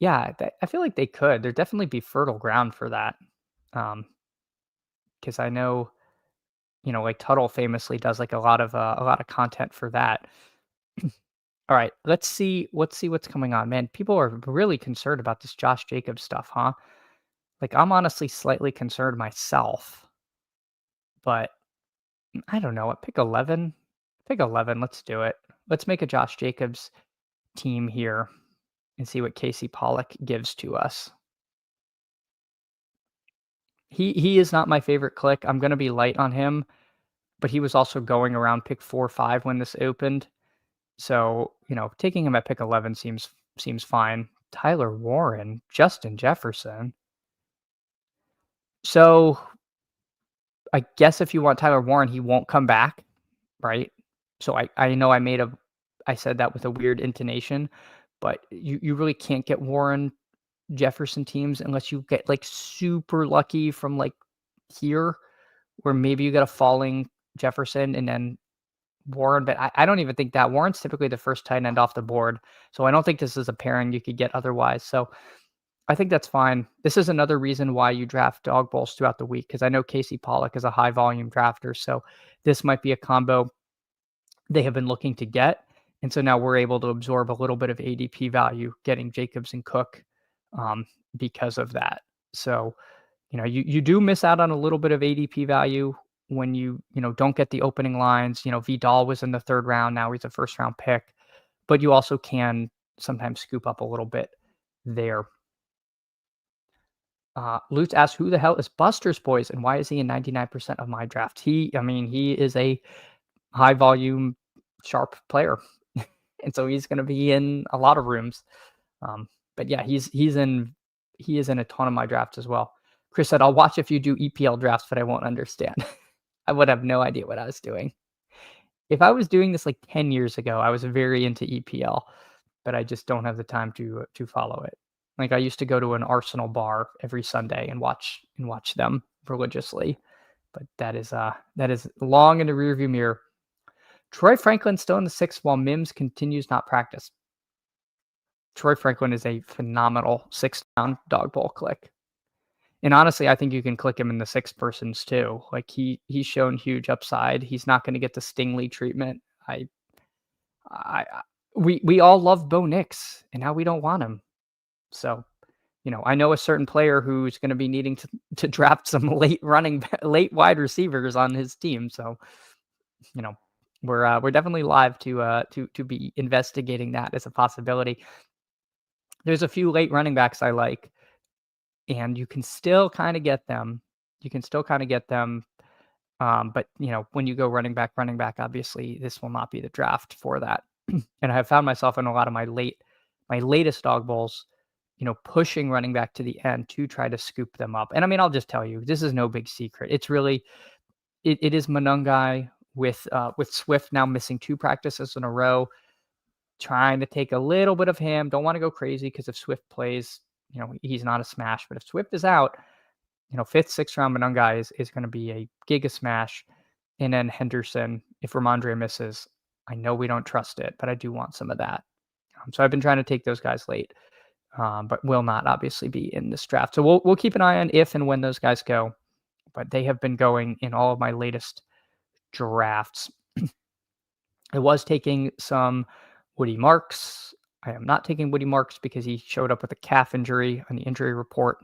Yeah, I feel like they could. There'd definitely be fertile ground for that. Because I know, like Tuttle famously does like a lot of content for that. All right, let's see what's coming on, man. People are really concerned about this Josh Jacobs stuff, huh? Like I'm honestly slightly concerned myself, but I don't know. Pick 11. Pick 11. Let's do it. Let's make a Josh Jacobs team here and see what Casey Pollock gives to us. He is not my favorite click. I'm gonna be light on him, but he was also going around pick 4 or 5 when this opened. So, taking him at pick 11 seems fine. Tyler Warren, Justin Jefferson. So, I guess if you want Tyler Warren, he won't come back, right? So I know I said that with a weird intonation, but you really can't get Warren Jefferson teams unless you get like super lucky from like here, where maybe you get a falling Jefferson and then Warren, but I don't even think that Warren's typically the first tight end off the board. So I don't think this is a pairing you could get otherwise. So I think that's fine. This is another reason why you draft dog bowls throughout the week, because I know Casey Pollock is a high volume drafter. So this might be a combo they have been looking to get. And so now we're able to absorb a little bit of ADP value getting Jacobs and Cook because of that. So, you do miss out on a little bit of ADP value when you don't get the opening lines. Vidal was in the 3rd round. Now he's a 1st round pick, but you also can sometimes scoop up a little bit there. Lutz asks, who the hell is Buster's Boys and why is he in 99% of my draft? He is a high volume, sharp player. And so he's going to be in a lot of rooms. But yeah, he is in a ton of my drafts as well. Chris said, I'll watch if you do EPL drafts, but I won't understand. I would have no idea what I was doing. If I was doing this like 10 years ago, I was very into EPL, but I just don't have the time to follow it. Like I used to go to an Arsenal bar every Sunday and watch them religiously. But that is long in the rearview mirror. Troy Franklin still in the 6th while Mims continues not practice. Troy Franklin is a phenomenal 6th round dog bowl click. And honestly, I think you can click him in the 6 persons too. Like he's shown huge upside. He's not going to get the Stingley treatment. We all love Bo Nix, and now we don't want him. So, I know a certain player who's going to be needing to draft some late wide receivers on his team. So, we're definitely live to be investigating that as a possibility. There's a few late running backs I like, and you can still kind of get them. But when you go running back, obviously this will not be the draft for that. And I have found myself in a lot of my latest dog bowls, pushing running back to the end to try to scoop them up. And I'll just tell you, this is no big secret. It's really, it is Monungai with Swift now missing 2 practices in a row, trying to take a little bit of him. Don't want to go crazy because if Swift plays, he's not a smash. But if Swift is out, 5th, 6th round Monungai is going to be a giga smash. And then Henderson, if Ramondre misses, I know we don't trust it, but I do want some of that. So I've been trying to take those guys late, but will not obviously be in this draft. So we'll keep an eye on if and when those guys go. But they have been going in all of my latest drafts. I was taking some Woody Marks. I am not taking Woody Marks because he showed up with a calf injury on the injury report.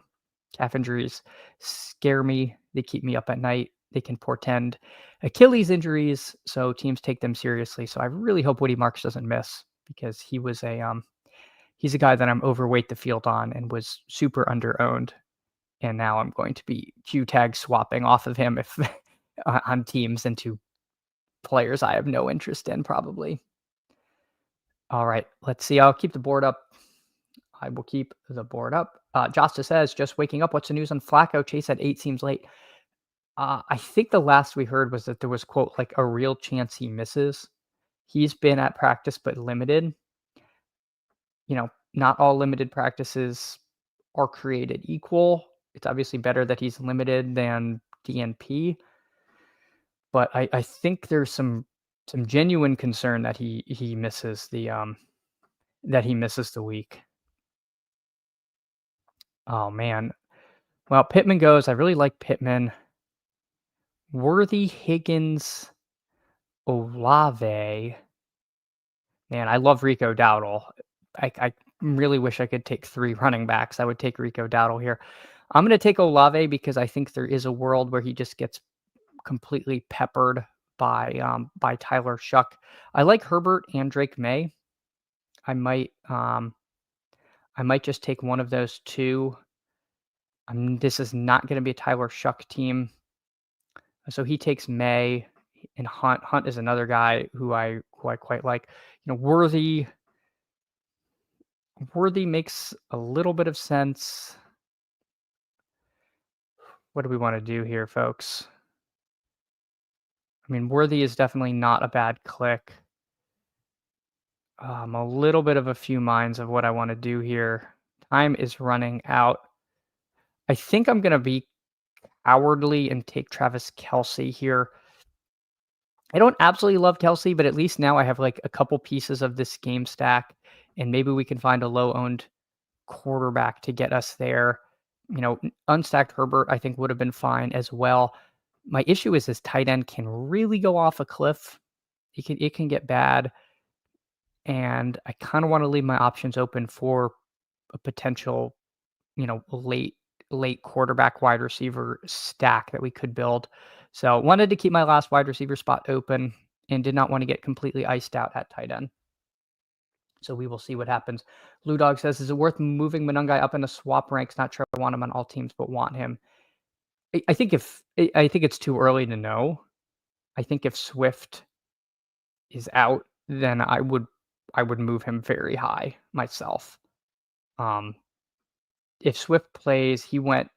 Calf injuries scare me. They keep me up at night. They can portend Achilles injuries, so teams take them seriously. So I really hope Woody Marks doesn't miss because he's a guy that I'm overweight the field on and was super underowned. And now I'm going to be Q tag swapping off of him if on teams into players I have no interest in, probably. All right, let's see. I'll keep the board up. I will keep the board up. Josta says, just waking up. What's the news on Flacco? Chase at 8 seems late. I think the last we heard was that there was, quote, like a real chance he misses. He's been at practice, but limited. Not all limited practices are created equal. It's obviously better that he's limited than DNP. But I think there's some genuine concern that he misses the week. Oh man. Well, Pittman goes. I really like Pittman. Worthy, Higgins, Olave. Man, I love Rico Dowdle. I really wish I could take 3 running backs. I would take Rico Dowdle here. I'm going to take Olave because I think there is a world where he just gets completely peppered by Tyler Shuck. I like Herbert and Drake May. I might just take one of those two. This is not going to be a Tyler Shuck team. So he takes May and Hunt. Hunt is another guy who I quite like. Worthy makes a little bit of sense. What do we want to do here, folks? I mean, Worthy is definitely not a bad click. A little bit of a few minds of what I want to do here. Time is running out. I think I'm going to be cowardly and take Travis Kelce here. I don't absolutely love Kelce, but at least now I have like a couple pieces of this game stack, and maybe we can find a low-owned quarterback to get us there. Unstacked Herbert, I think, would have been fine as well. My issue is his tight end can really go off a cliff. It can get bad, and I kind of want to leave my options open for a potential, late quarterback wide receiver stack that we could build. So wanted to keep my last wide receiver spot open and did not want to get completely iced out at tight end. So we will see what happens. Blue Dog says, is it worth moving Monungai up in the swap ranks? Not sure I want him on all teams, but want him. I think it's too early to know. I think if Swift is out, then I would move him very high myself. If Swift plays, he went.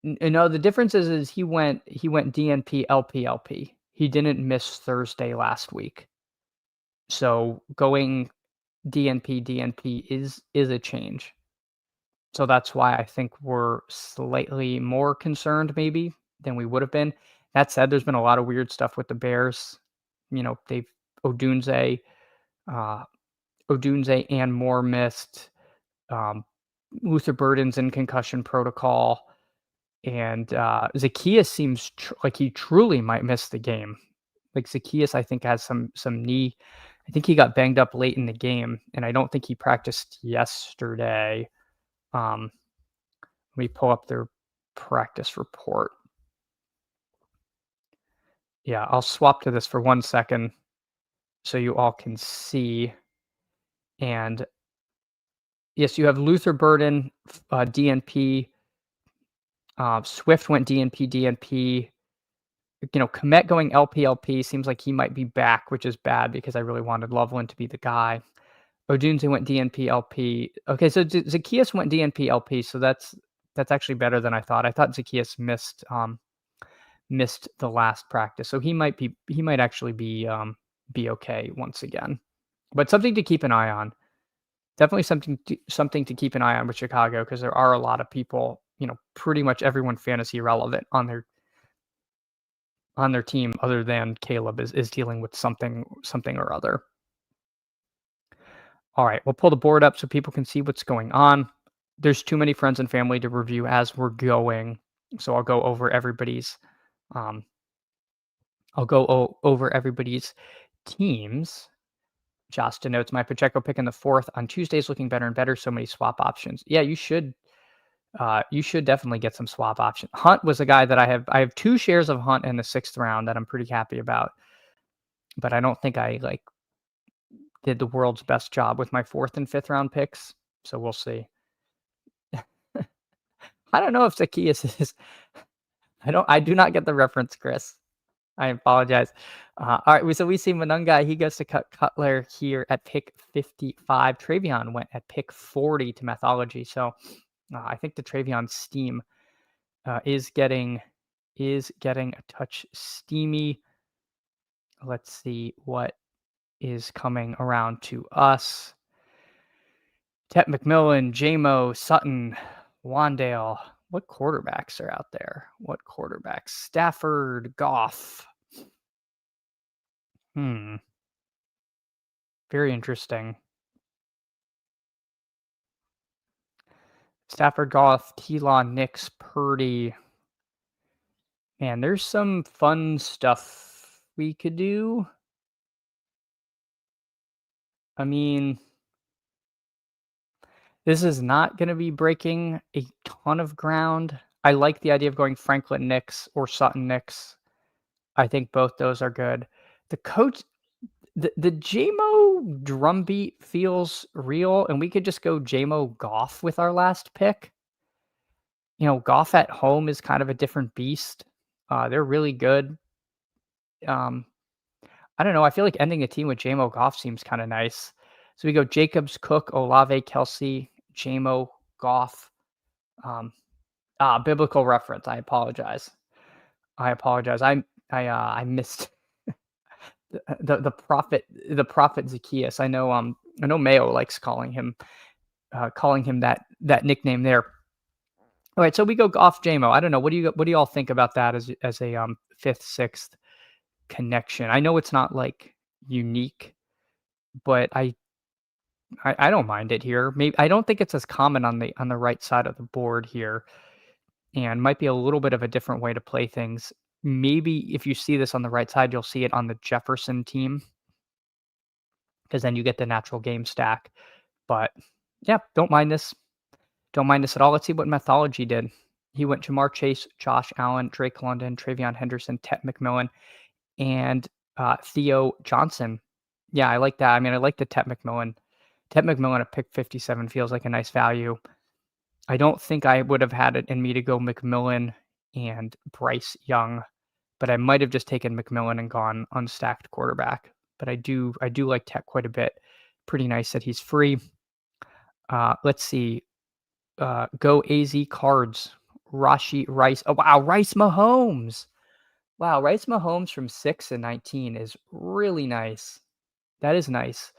No, the difference is he went DNP LP. He didn't miss Thursday last week. So going DNP is a change. So that's why I think we're slightly more concerned maybe than we would have been. That said, there's been a lot of weird stuff with the Bears. They've Odunze and Moore missed. Luther Burden's in concussion protocol. And Zacchaeus seems like he truly might miss the game. Like Zacchaeus, I think, has some knee. I think he got banged up late in the game, and I don't think he practiced yesterday. Let me pull up their practice report. Yeah, I'll swap to this for 1 second so you all can see. And yes, you have Luther Burden, DNP. Swift went DNP. Komet going LP seems like he might be back, which is bad because I really wanted Loveland to be the guy. Odunze went DNP LP. Okay, so Zacchaeus went DNP LP, so that's actually better than I thought. I thought Zacchaeus missed the last practice, so he might actually be okay once again. But something to keep an eye on. Definitely something to keep an eye on with Chicago because there are a lot of people, pretty much everyone fantasy relevant on their team other than Caleb is dealing with something or other. All right, we'll pull the board up so people can see what's going on. There's too many friends and family to review as we're going, so I'll go over everybody's teams. Josh denotes my Pacheco pick in the 4th on Tuesdays looking better and better. So many swap options. Yeah, you should. You should definitely get some swap options. Hunt was a guy that I have. I have 2 shares of Hunt in the 6th round that I'm pretty happy about. But I don't think I did the world's best job with my 4th and 5th round picks. So we'll see. I don't know if Zacchaeus is. I do not get the reference, Chris. I apologize. All right, so we see Manungai. He goes to cut Cutler here at pick 55. Travion went at pick 40 to Mythology. So I think the Travion steam is getting a touch steamy. Let's see what is coming around to us. Tet McMillan, JMO, Sutton, Wandale. What quarterbacks are out there? What quarterbacks? Stafford, Goff. Very interesting. Stafford, Goff, T-Law, Nix, Purdy. Man, there's some fun stuff we could do. I mean, this is not going to be breaking a ton of ground. I like the idea of going Franklin Nix or Sutton Nix. I think both those are good. The coach, the JMO drumbeat feels real, and we could just go JMO Goff with our last pick. Goff at home is kind of a different beast. They're really good. I don't know. I feel like ending a team with JMO Goff seems kind of nice. So we go Jacobs, Cook, Olave, Kelsey, JMO Goff. Biblical reference. I apologize. I missed the prophet Zacchaeus. I know Mayo likes calling him that nickname there. All right, so we go Goff, JMO. I don't know. What do you all think about that as a 5th, 6th connection? I know it's not unique, but I don't mind it here. Maybe I don't think it's as common on the right side of the board here, and might be a little bit of a different way to play things. Maybe if you see this on the right side, you'll see it on the Jefferson team, because then you get the natural game stack. But yeah, don't mind this. Don't mind this at all. Let's see what Mythology did. He went Jamar Chase, Josh Allen, Drake London, Travion Henderson, Tet McMillan, and Theo Johnson. Yeah, I like that. I mean, I like the Tet McMillan. Tet McMillan at pick 57 feels like a nice value. I don't think I would have had it in me to go McMillan and Bryce Young, but I might have just taken McMillan and gone unstacked quarterback. But I do like Tet quite a bit. Pretty nice that he's free. Let's see. Go AZ Cards. Rashi Rice. Oh, wow. Rice Mahomes. Wow. Rice Mahomes from 6 and 19 is really nice. That is nice.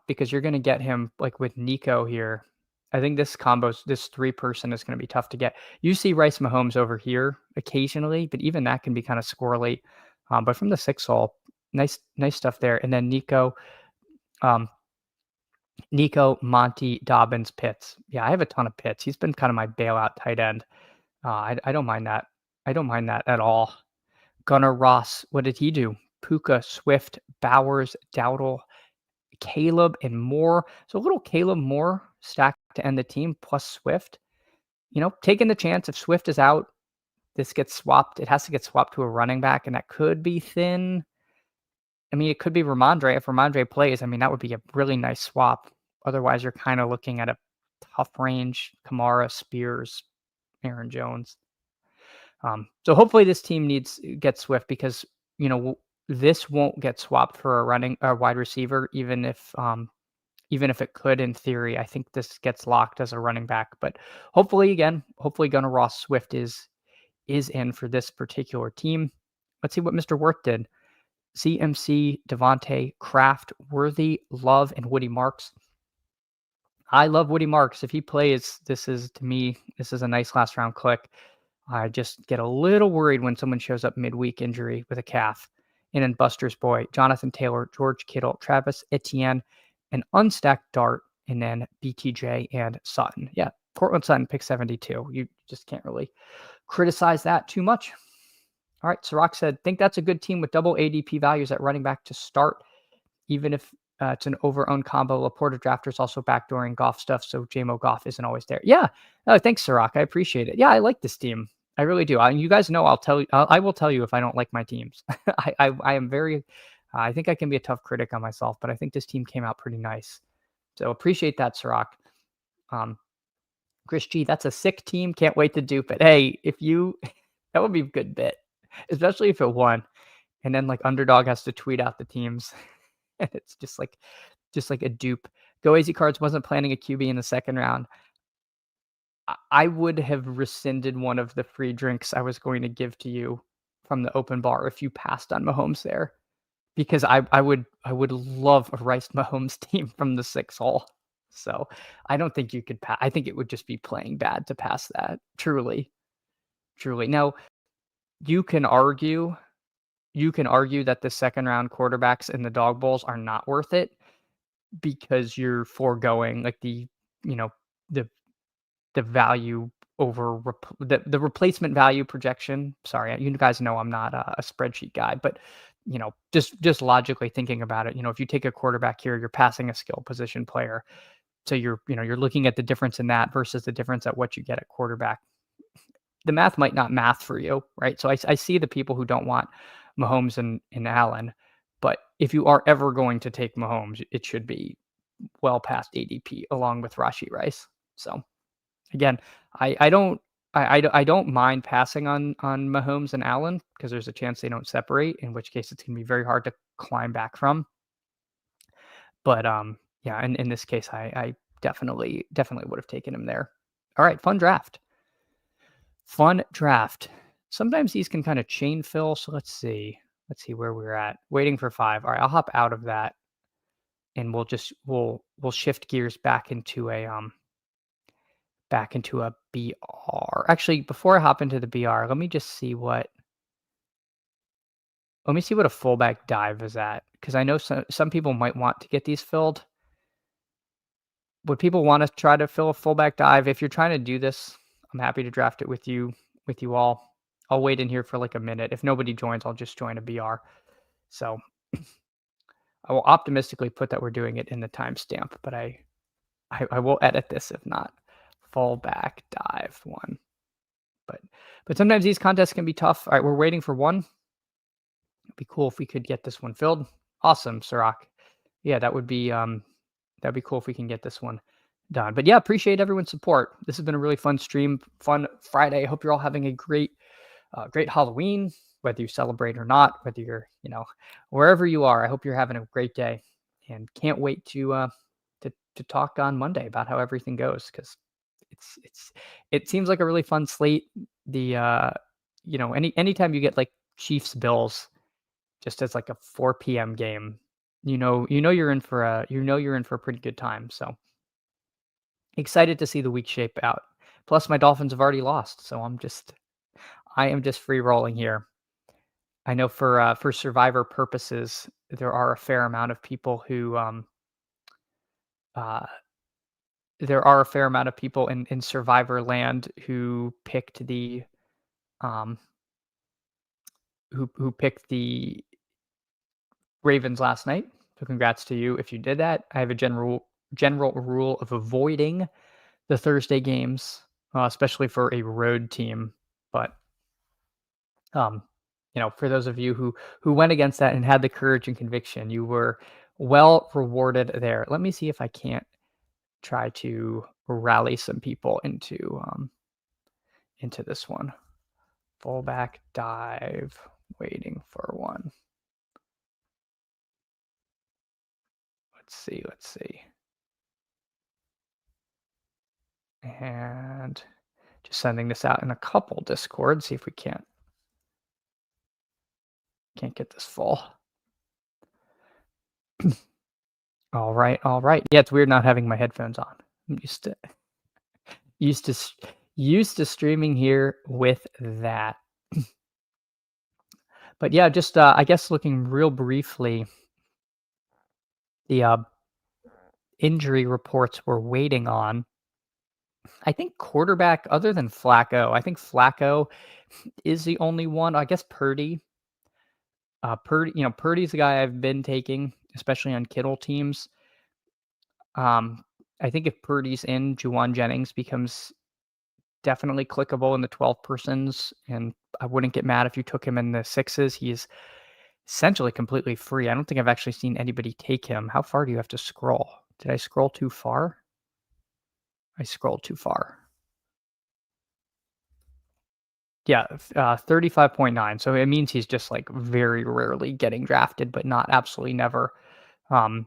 Because you're going to get him with Nico here. I think this 3-person is going to be tough to get. You see Rice Mahomes over here occasionally, but even that can be kind of squirrely. But from the 6 hole, nice stuff there. And then Nico, Monty, Dobbins, Pitts. Yeah, I have a ton of Pitts. He's been kind of my bailout tight end. I don't mind that. I don't mind that at all. Gunnar Ross, what did he do? Puka, Swift, Bowers, Dowdle, Caleb, and Moore. So a little Caleb Moore stacked to end the team plus Swift. Taking the chance if Swift is out, this gets swapped. It has to get swapped to a running back, and that could be thin. I mean, it could be Ramondre. If Ramondre plays, I mean, that would be a really nice swap. Otherwise, you're kind of looking at a tough range. Kamara, Spears, Aaron Jones. So hopefully this team gets Swift, because this won't get swapped for a wide receiver, even if it could in theory. I think this gets locked as a running back. But hopefully Gunnar Ross Swift is in for this particular team. Let's see what Mr. Worth did. CMC, Devontae, Kraft, Worthy, Love, and Woody Marks. I love Woody Marks. If he plays, this is a nice last round click. I just get a little worried when someone shows up midweek injury with a calf. And then Buster's boy, Jonathan Taylor, George Kittle, Travis Etienne, an unstacked Dart, and then BTJ and Sutton. Yeah, Cortland Sutton, pick 72. You just can't really criticize that too much. All right, Sirach said, think that's a good team with double ADP values at running back to start, even if it's an over-owned combo. Laporta Drafter's also backdooring Goff stuff, so JMO Goff isn't always there. Yeah, thanks, Sirach. I appreciate it. Yeah, I like this team. I really do. You guys know I will tell you if I don't like my teams. I am very. I think I can be a tough critic on myself, but I think this team came out pretty nice. So appreciate that, Sirach. Chris G, that's a sick team. Can't wait to dupe it. Hey, if you, that would be a good bit, especially if it won. And then like Underdog has to tweet out the teams, and it's just like a dupe. Go Easy Cards wasn't planning a QB in the second round. I would have rescinded one of the free drinks I was going to give to you from the open bar if you passed on Mahomes there, because I would love a Rice Mahomes team from the 6th hole. So I don't think you could pass. I think it would just be playing bad to pass that. Truly. Now, you can argue that the second round quarterbacks in the dog bowls are not worth it because you're foregoing like the value over the replacement value projection. Sorry, you guys know I'm not a spreadsheet guy, but just logically thinking about it, if you take a quarterback here, you're passing a skill position player. So you're looking at the difference in that versus the difference at what you get at quarterback. The math might not math for you, right? So I see the people who don't want Mahomes and Allen, but if you are ever going to take Mahomes, it should be well past ADP along with Rashee Rice. So again, I don't mind passing on Mahomes and Allen because there's a chance they don't separate, in which case it's going to be very hard to climb back from. But yeah, in this case, I definitely would have taken him there. All right, fun draft. Sometimes these can kind of chain fill. So let's see where we're at. Waiting for 5. All right, I'll hop out of that, and we'll shift gears back into a BR. Actually, before I hop into the BR, let me see what a fullback dive is at, because I know some people might want to get these filled. Would people want to try to fill a fullback dive? If you're trying to do this, I'm happy to draft it with you all. I'll wait in here for like a minute. If nobody joins, I'll just join a BR. So I will optimistically put that we're doing it in the timestamp, but I will edit this if not. Fullback dive 1. But sometimes these contests can be tough. All right, we're waiting for 1. It'd be cool if we could get this one filled. Awesome, Sirach. Yeah, that'd be cool if we can get this one done. But yeah, appreciate everyone's support. This has been a really fun stream, fun Friday. I hope you're all having a great Halloween, whether you celebrate or not, whether you're, wherever you are. I hope you're having a great day, and can't wait to talk on Monday about how everything goes, because it seems like a really fun slate. The anytime you get like Chiefs Bills just as like a 4 p.m. game, you're in for a pretty good time. So excited to see the week shape out. Plus my Dolphins have already lost, so I am just free rolling here. I know for Survivor purposes, there are a fair amount of people who in Survivor land who picked the Ravens last night. So congrats to you if you did that. I have a general rule of avoiding the Thursday games, especially for a road team. But for those of you who went against that and had the courage and conviction, you were well rewarded there. Let me see if I can't try to rally some people into this one. Fullback dive, waiting for 1. Let's see. And just sending this out in a couple Discord, see if we can't get this full. All right. Yeah, it's weird not having my headphones on. I'm used to streaming here with that. But yeah, just I guess looking real briefly, the injury reports we're waiting on. I think quarterback other than Flacco, I think Flacco is the only one. I guess Purdy. Purdy's the guy I've been taking, especially on Kittle teams. Um, I think if Purdy's in, Juwan Jennings becomes definitely clickable in the 12 persons, and I wouldn't get mad if you took him in the sixes. He's essentially completely free. I don't think I've actually seen anybody take him. How far do you have to scroll? Did I scroll too far? I scrolled too far. Yeah, 35.9. So it means he's just like very rarely getting drafted, but not absolutely never. Um,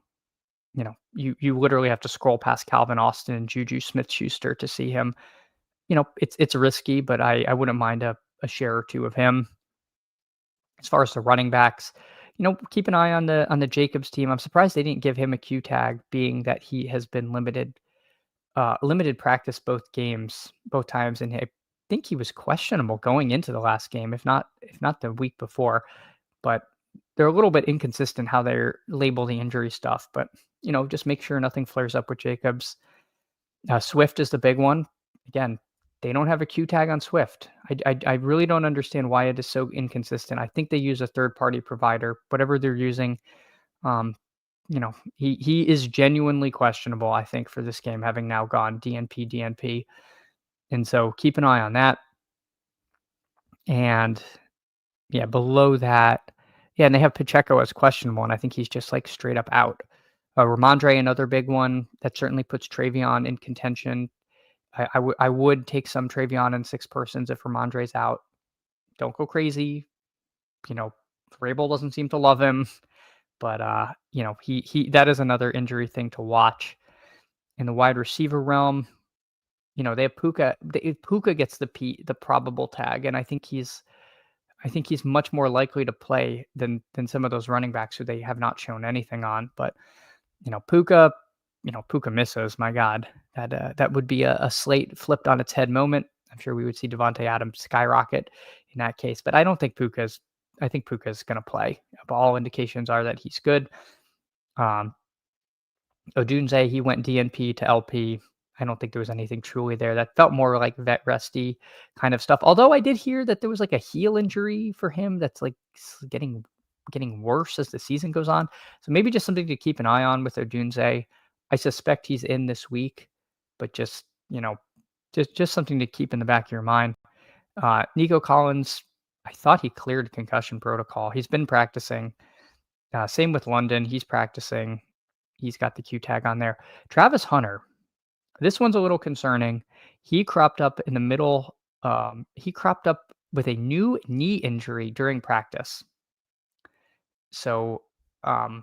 you literally have to scroll past Calvin Austin and Juju Smith-Schuster to see him. It's risky, but I wouldn't mind a share or two of him. As far as the running backs, keep an eye on the Jacobs team. I'm surprised they didn't give him a Q tag, being that he has been limited practice both times, and I think he was questionable going into the last game, if not the week before. But they're a little bit inconsistent how they label the injury stuff. But just make sure nothing flares up with Jacobs. Swift is the big one. Again, they don't have a Q tag on Swift. I really don't understand why it is so inconsistent. I think they use a third party provider, whatever they're using. Um, he is genuinely questionable, I think, for this game, having now gone DNP. And so keep an eye on that. And yeah, below that, yeah, and they have Pacheco as questionable, and I think he's just like straight up out. Ramondre, another big one that certainly puts Travion in contention. I would take some Travion in six persons if Ramondre's out. Don't go crazy. Vrabel doesn't seem to love him, but he that is another injury thing to watch. In the wide receiver realm, they have Puka. Puka gets the probable tag, and I think he's much more likely to play than some of those running backs who they have not shown anything on. But Puka, Puka misses. My God, that would be a slate flipped on its head moment. I'm sure we would see Devontae Adams skyrocket in that case, but I don't think Puka's. I think Puka's going to play. All indications are that he's good. Odunze, he went DNP to LP. I don't think there was anything truly there. That felt more like vet resty kind of stuff. Although I did hear that there was like a heel injury for him that's like getting worse as the season goes on. So maybe just something to keep an eye on with Odunze. I suspect he's in this week, but just something to keep in the back of your mind. Nico Collins, I thought he cleared concussion protocol. He's been practicing. Same with London. He's practicing. He's got the Q tag on there. Travis Hunter. This one's a little concerning. He cropped up in the middle. He cropped up with a new knee injury during practice. So I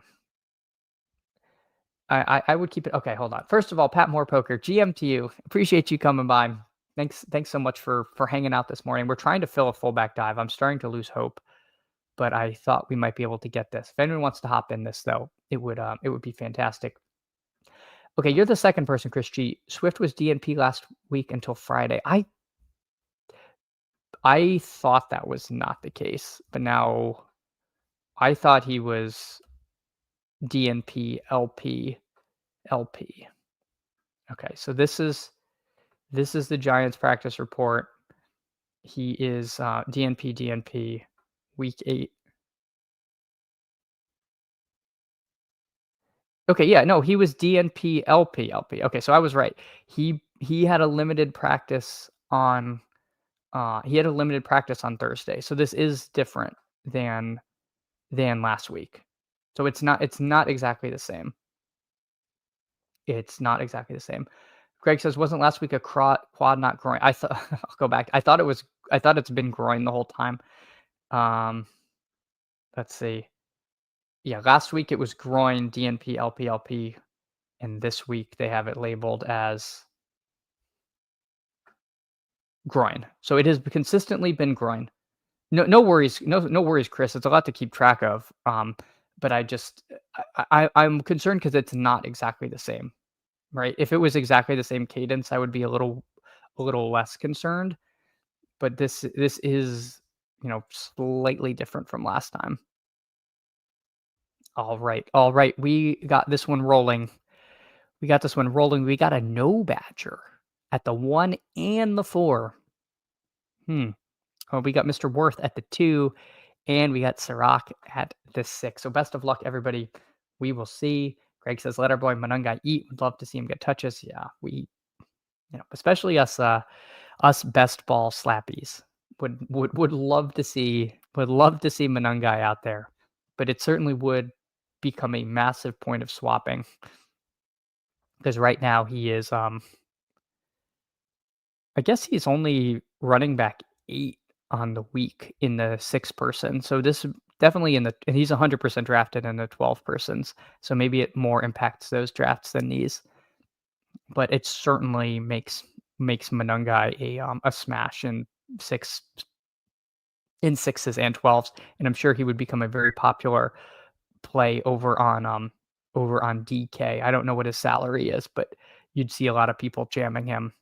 would keep it. Okay, hold on. First of all, Pat Moore Poker, GM to you. Appreciate you coming by. Thanks so much for hanging out this morning. We're trying to fill a fullback dive. I'm starting to lose hope, but I thought we might be able to get this. If anyone wants to hop in this, though, it would be fantastic. Okay, you're the second person, Chris G. Swift was DNP last week until Friday. I thought that was not the case, but now I thought he was DNP LP. Okay, so this is the Giants practice report. He is DNP week 8. Okay, yeah, no, he was DNP LP. Okay, so I was right. He had a limited practice on Thursday. So this is different than last week. So it's not exactly the same. It's not exactly the same. Greg says, wasn't last week a quad, not groin? I thought I'll go back. I thought it's been groin the whole time. Let's see. Yeah, last week it was groin, DNP, LP, and this week they have it labeled as groin. So it has consistently been groin. No worries, no worries, Chris. It's a lot to keep track of. But I'm concerned because it's not exactly the same, right? If it was exactly the same cadence, I would be a little less concerned. But this is slightly different from last time. All right. We got this one rolling. We got a no badger. at the 1 and the 4. Oh, we got Mr. Worth at the 2, and we got Sirac at the 6. So best of luck, everybody. We will see. Greg says, let our boy Manungai eat. Would love to see him get touches. Yeah, especially us best ball slappies would love to see Manungai out there. But it certainly would become a massive point of swapping. Because right now he is I guess he's only running back 8 on the week in the 6-person. So this definitely and he's 100% drafted in the 12 persons. So maybe it more impacts those drafts than these. But it certainly makes Manungai a smash in 6s and 12s, and I'm sure he would become a very popular play over on DK. I don't know what his salary is, but you'd see a lot of people jamming him.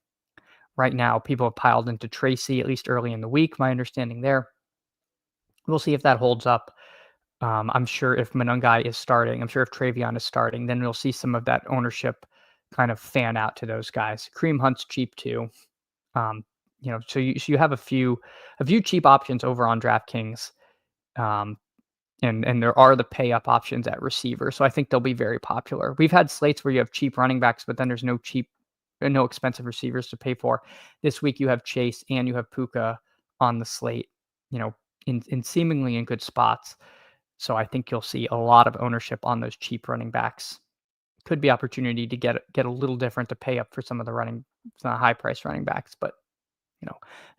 Right now, people have piled into Tracy, at least early in the week, my understanding there. We'll see if that holds up. I'm sure if Manungai is starting, I'm sure if Travion is starting, then we'll see some of that ownership kind of fan out to those guys. Kareem Hunt's cheap too. So you have a few cheap options over on DraftKings. And there are the pay up options at receiver. So I think they'll be very popular. We've had slates where you have cheap running backs, but then there's no expensive receivers to pay for. This week you have Chase and you have Puka on the slate, in seemingly in good spots. So I think you'll see a lot of ownership on those cheap running backs. Could be opportunity to get a little different to pay up for some of the high price running backs, but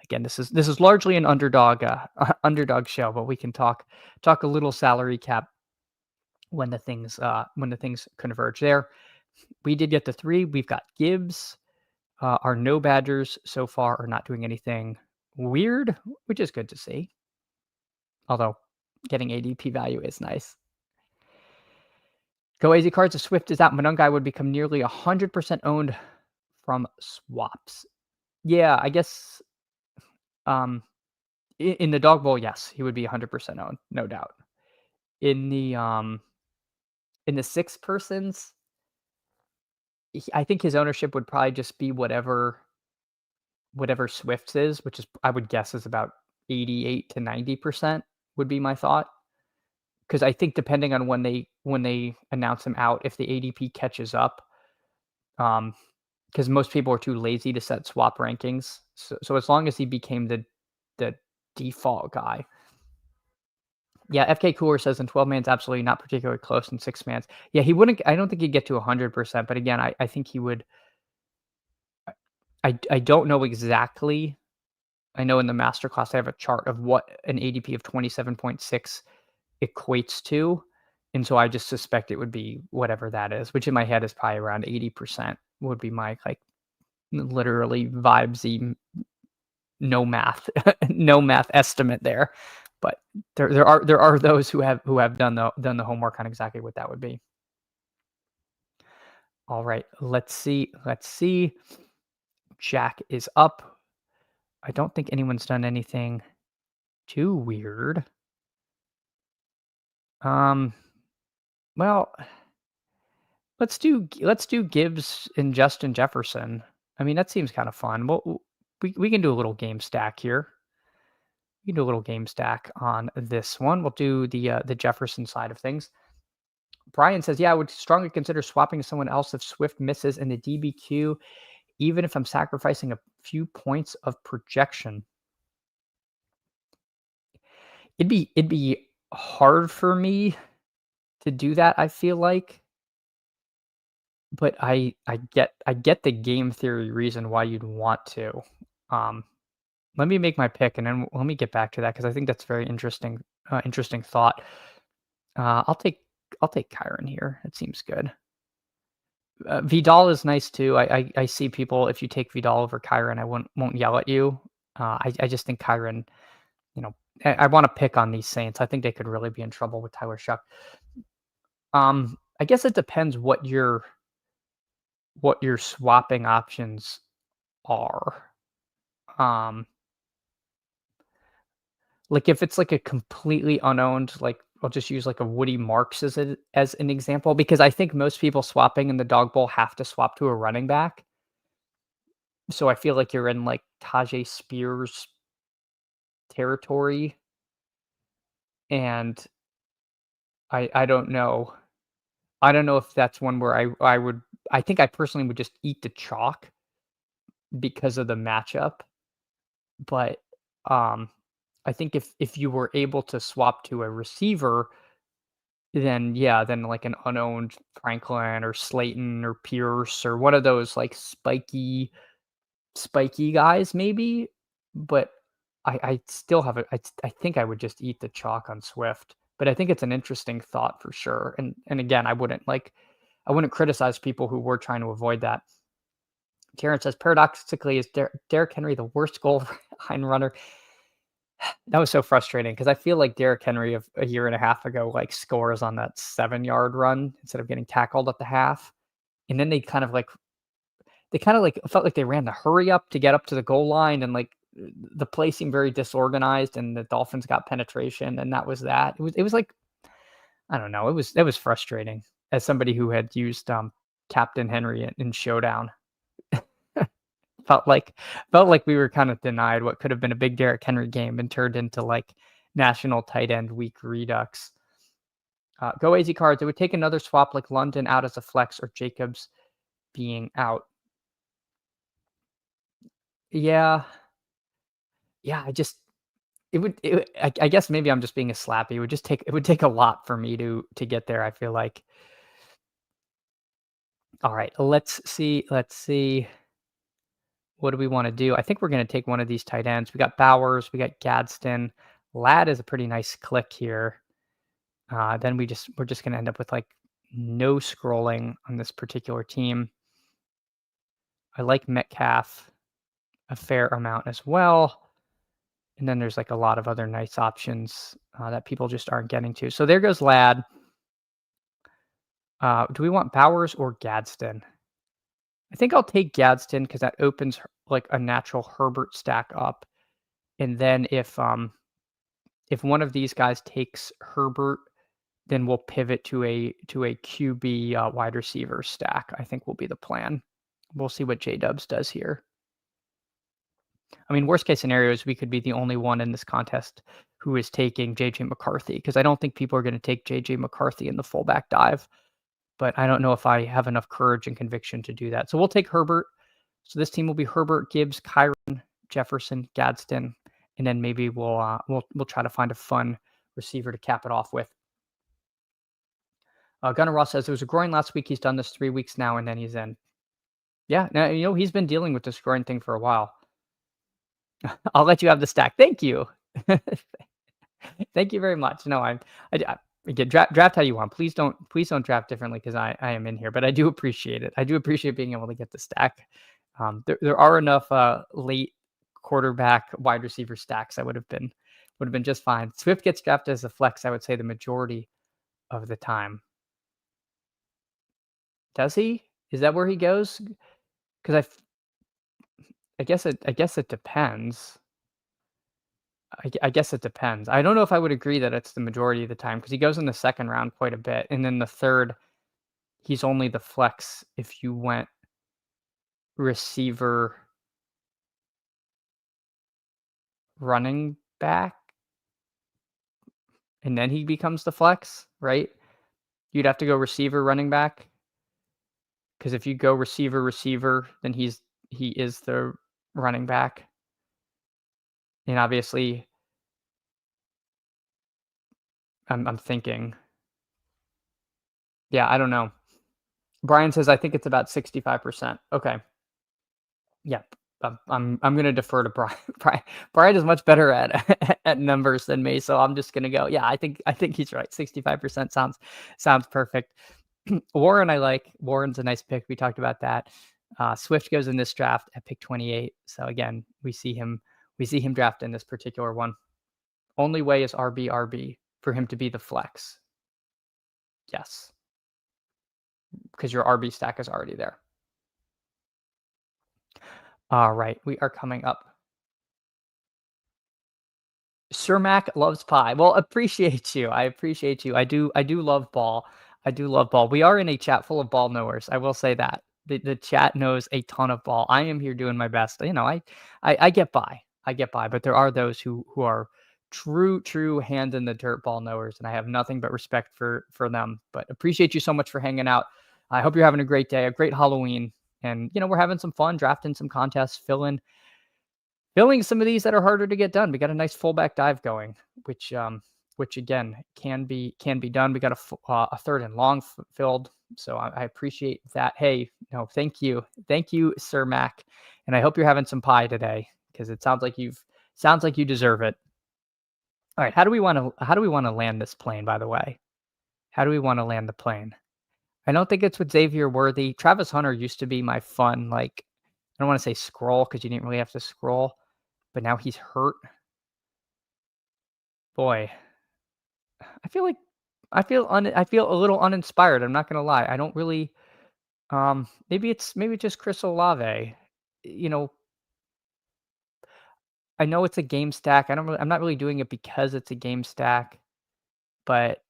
again, this is largely an underdog show, but we can talk a little salary cap when the things converge there. We did get the 3. We've got Gibbs. Our no Badgers so far are not doing anything weird, which is good to see. Although getting ADP value is nice. Go AZ cards. A Swift is out. Manungai would become nearly 100% owned from swaps. Yeah, I guess. In the Dog Bowl, yes, he would be 100% owned, no doubt. In the 6-persons, I think his ownership would probably just be whatever Swift's is, which is I would guess is about 88 to 90% would be my thought. Because I think depending on when they announce him out, if the ADP catches up, because most people are too lazy to set swap rankings. So as long as he became the default guy. Yeah, FK Cooler says in 12 man's absolutely not particularly close in 6 man's. Yeah, he wouldn't. I don't think he'd get to 100%, but again, I think he would. I don't know exactly. I know in the masterclass I have a chart of what an ADP of 27.6 equates to, and so I just suspect it would be whatever that is, which in my head is probably around 80%. Would be my literally vibesy no math estimate there. But there are those who have done the homework on exactly what that would be. All right, let's see. Jack is up. I don't think anyone's done anything too weird. Well, let's do Gibbs and Justin Jefferson. I mean, that seems kind of fun. Well, we can do a little game stack here. We can do a little game stack on this one. We'll do the Jefferson side of things. Brian says, yeah, I would strongly consider swapping to someone else if Swift misses in the DBQ, even if I'm sacrificing a few points of projection. It'd be hard for me to do that, I feel like. But I get the game theory reason why you'd want to. Let me make my pick, and then let me get back to that because I think that's very interesting. Interesting thought. I'll take Kyron here. It seems good. Vidal is nice too. I see people, if you take Vidal over Kyron, I won't yell at you. I just think Kyron, I want to pick on these Saints. I think they could really be in trouble with Tyler Shuck. I guess it depends what your swapping options are. If it's a completely unowned, I'll just use a Woody Marks as an example, because I think most people swapping in the Dog Bowl have to swap to a running back. So I feel like you're in like Tajay Spears territory, and I don't know. I don't know if that's one where I think I personally would just eat the chalk because of the matchup, but, um, I think if you were able to swap to a receiver, then yeah, then like an unowned Franklin or Slayton or Pierce or one of those like spiky guys maybe, but I still have it. I think I would just eat the chalk on Swift, but I think it's an interesting thought for sure. And again, I wouldn't criticize people who were trying to avoid that. Terrence says paradoxically, is Derrick Henry the worst goal line runner? That was so frustrating because I feel like Derrick Henry of a year and a half ago like scores on that 7-yard run instead of getting tackled at the half, and then they kind of like felt like they ran the hurry up to get up to the goal line, and like the play seemed very disorganized, and the Dolphins got penetration, and that was that. It was like I don't know. It was frustrating as somebody who had used Captain Henry in Showdown. felt like felt like we were kind of denied what could have been a big Derrick Henry game and turned into like national tight end week redux. Go AZ cards. It would take another swap like London out as a flex or Jacobs being out. Yeah, yeah. I guess maybe I'm just being a slappy. It would take a lot for me to get there. I feel like. All right, let's see. Let's see. What do we want to do? I think we're going to take one of these tight ends. We got Bowers. We got Gadsden. Ladd is a pretty nice click here. Then we're just going to end up with like no scrolling on this particular team. I like Metcalf a fair amount as well. And then there's like a lot of other nice options that people just aren't getting to. So there goes Ladd. Do we want Bowers or Gadsden? I think I'll take Gadsden because that opens like a natural Herbert stack up. And then if one of these guys takes Herbert, then we'll pivot to a QB wide receiver stack. I think will be the plan. We'll see what J-Dubs does here. I mean, worst case scenario is we could be the only one in this contest who is taking JJ McCarthy, because I don't think people are going to take JJ McCarthy in the fullback dive. But I don't know if I have enough courage and conviction to do that. So we'll take Herbert. So this team will be Herbert, Gibbs, Kyron, Jefferson, Gadsden, and then maybe we'll try to find a fun receiver to cap it off with. Gunnar Ross says there was a groin last week. He's done this 3 weeks now, and then he's in. Yeah, now, he's been dealing with this groin thing for a while. I'll let you have the stack. Thank you. Thank you very much. No, I again, draft how you want. Please don't draft differently because I am in here, but I do appreciate it. I do appreciate being able to get the stack. There are enough late quarterback wide receiver stacks that would have been just fine. Swift gets drafted as a flex, I would say the majority of the time. Does he? Is that where he goes? Because I guess it depends. I guess it depends. I don't know if I would agree that it's the majority of the time because he goes in the second round quite a bit, and then the third, he's only the flex if you went receiver, running back, and then he becomes the flex, right? You'd have to go receiver, running back, because if you go receiver, then he is the running back, and obviously, I'm thinking. Yeah, I don't know. Brian says I think it's about 65%. Okay. Yeah, I'm gonna defer to Brian. Brian is much better at at numbers than me, so I'm just gonna go. Yeah, I think he's right. 65% sounds perfect. Warren, I like. Warren's a nice pick. We talked about that. Swift goes in this draft at pick 28. So again, we see him draft in this particular one. Only way is RB for him to be the flex. Yes, because your RB stack is already there. All right, we are coming up. Sir Mac loves pie. Well, appreciate you. I appreciate you. I do love ball. I do love ball. We are in a chat full of ball knowers. I will say that. The chat knows a ton of ball. I am here doing my best. I get by. I get by, but there are those who are true hand in the dirt ball knowers, and I have nothing but respect for them. But appreciate you so much for hanging out. I hope you're having a great day, a great Halloween, and we're having some fun, drafting some contests, filling some of these that are harder to get done. We got a nice fullback dive going, which again can be done. We got a third and long filled, so I appreciate that. Hey, no, thank you, Sir Mac, and I hope you're having some pie today because it sounds like you deserve it. All right, how do we want to land this plane? By the way, how do we want to land the plane? I don't think it's with Xavier Worthy. Travis Hunter used to be my fun, like, I don't want to say scroll because you didn't really have to scroll, but now he's hurt. Boy, I feel a little uninspired. I'm not gonna lie. I don't really. Maybe it's just Chris Olave. I know it's a game stack. I'm not really doing it because it's a game stack, but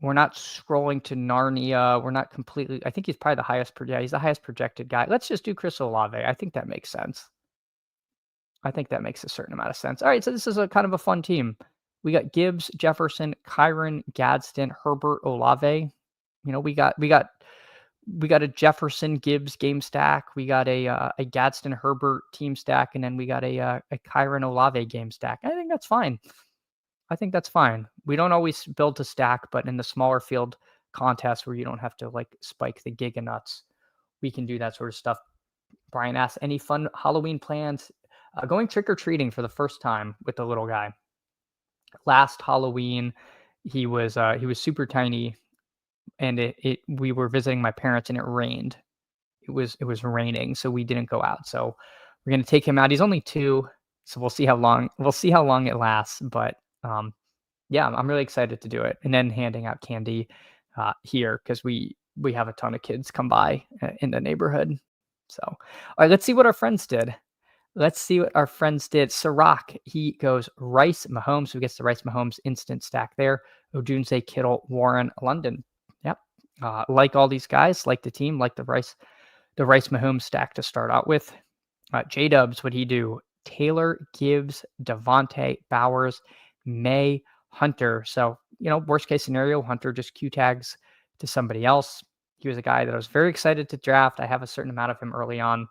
we're not scrolling to Narnia. We're not completely. I think he's probably the highest. Yeah, he's the highest projected guy. Let's just do Chris Olave. I think that makes sense. I think that makes a certain amount of sense. All right, so this is a kind of a fun team. We got Gibbs, Jefferson, Kyron, Gadsden, Herbert, Olave. We got a Jefferson Gibbs game stack. We got a Gadsden Herbert team stack, and then we got a Kyron Olave game stack. I think that's fine. We don't always build to stack, but in the smaller field contests where you don't have to like spike the giga nuts, we can do that sort of stuff. Brian asks, any fun Halloween plans? Going trick-or-treating for the first time with the little guy. Last Halloween, he was super tiny, and we were visiting my parents, and it rained. It was raining, so we didn't go out. So we're gonna take him out. He's only 2, so we'll see how long it lasts. But yeah, I'm really excited to do it. And then handing out candy here because we have a ton of kids come by in the neighborhood. So all right, let's see what our friends did. Sirach, he goes Rice, Mahomes, who gets the Rice Mahomes instant stack there. Odunze, Kittle, Warren, London. Yep. Like all these guys, like the team, like the Rice Mahomes stack to start out with. J-Dubs, what'd he do? Taylor, Gibbs, Devontae, Bowers, May, Hunter. So, worst case scenario, Hunter just Q tags to somebody else. He was a guy that I was very excited to draft. I have a certain amount of him early on.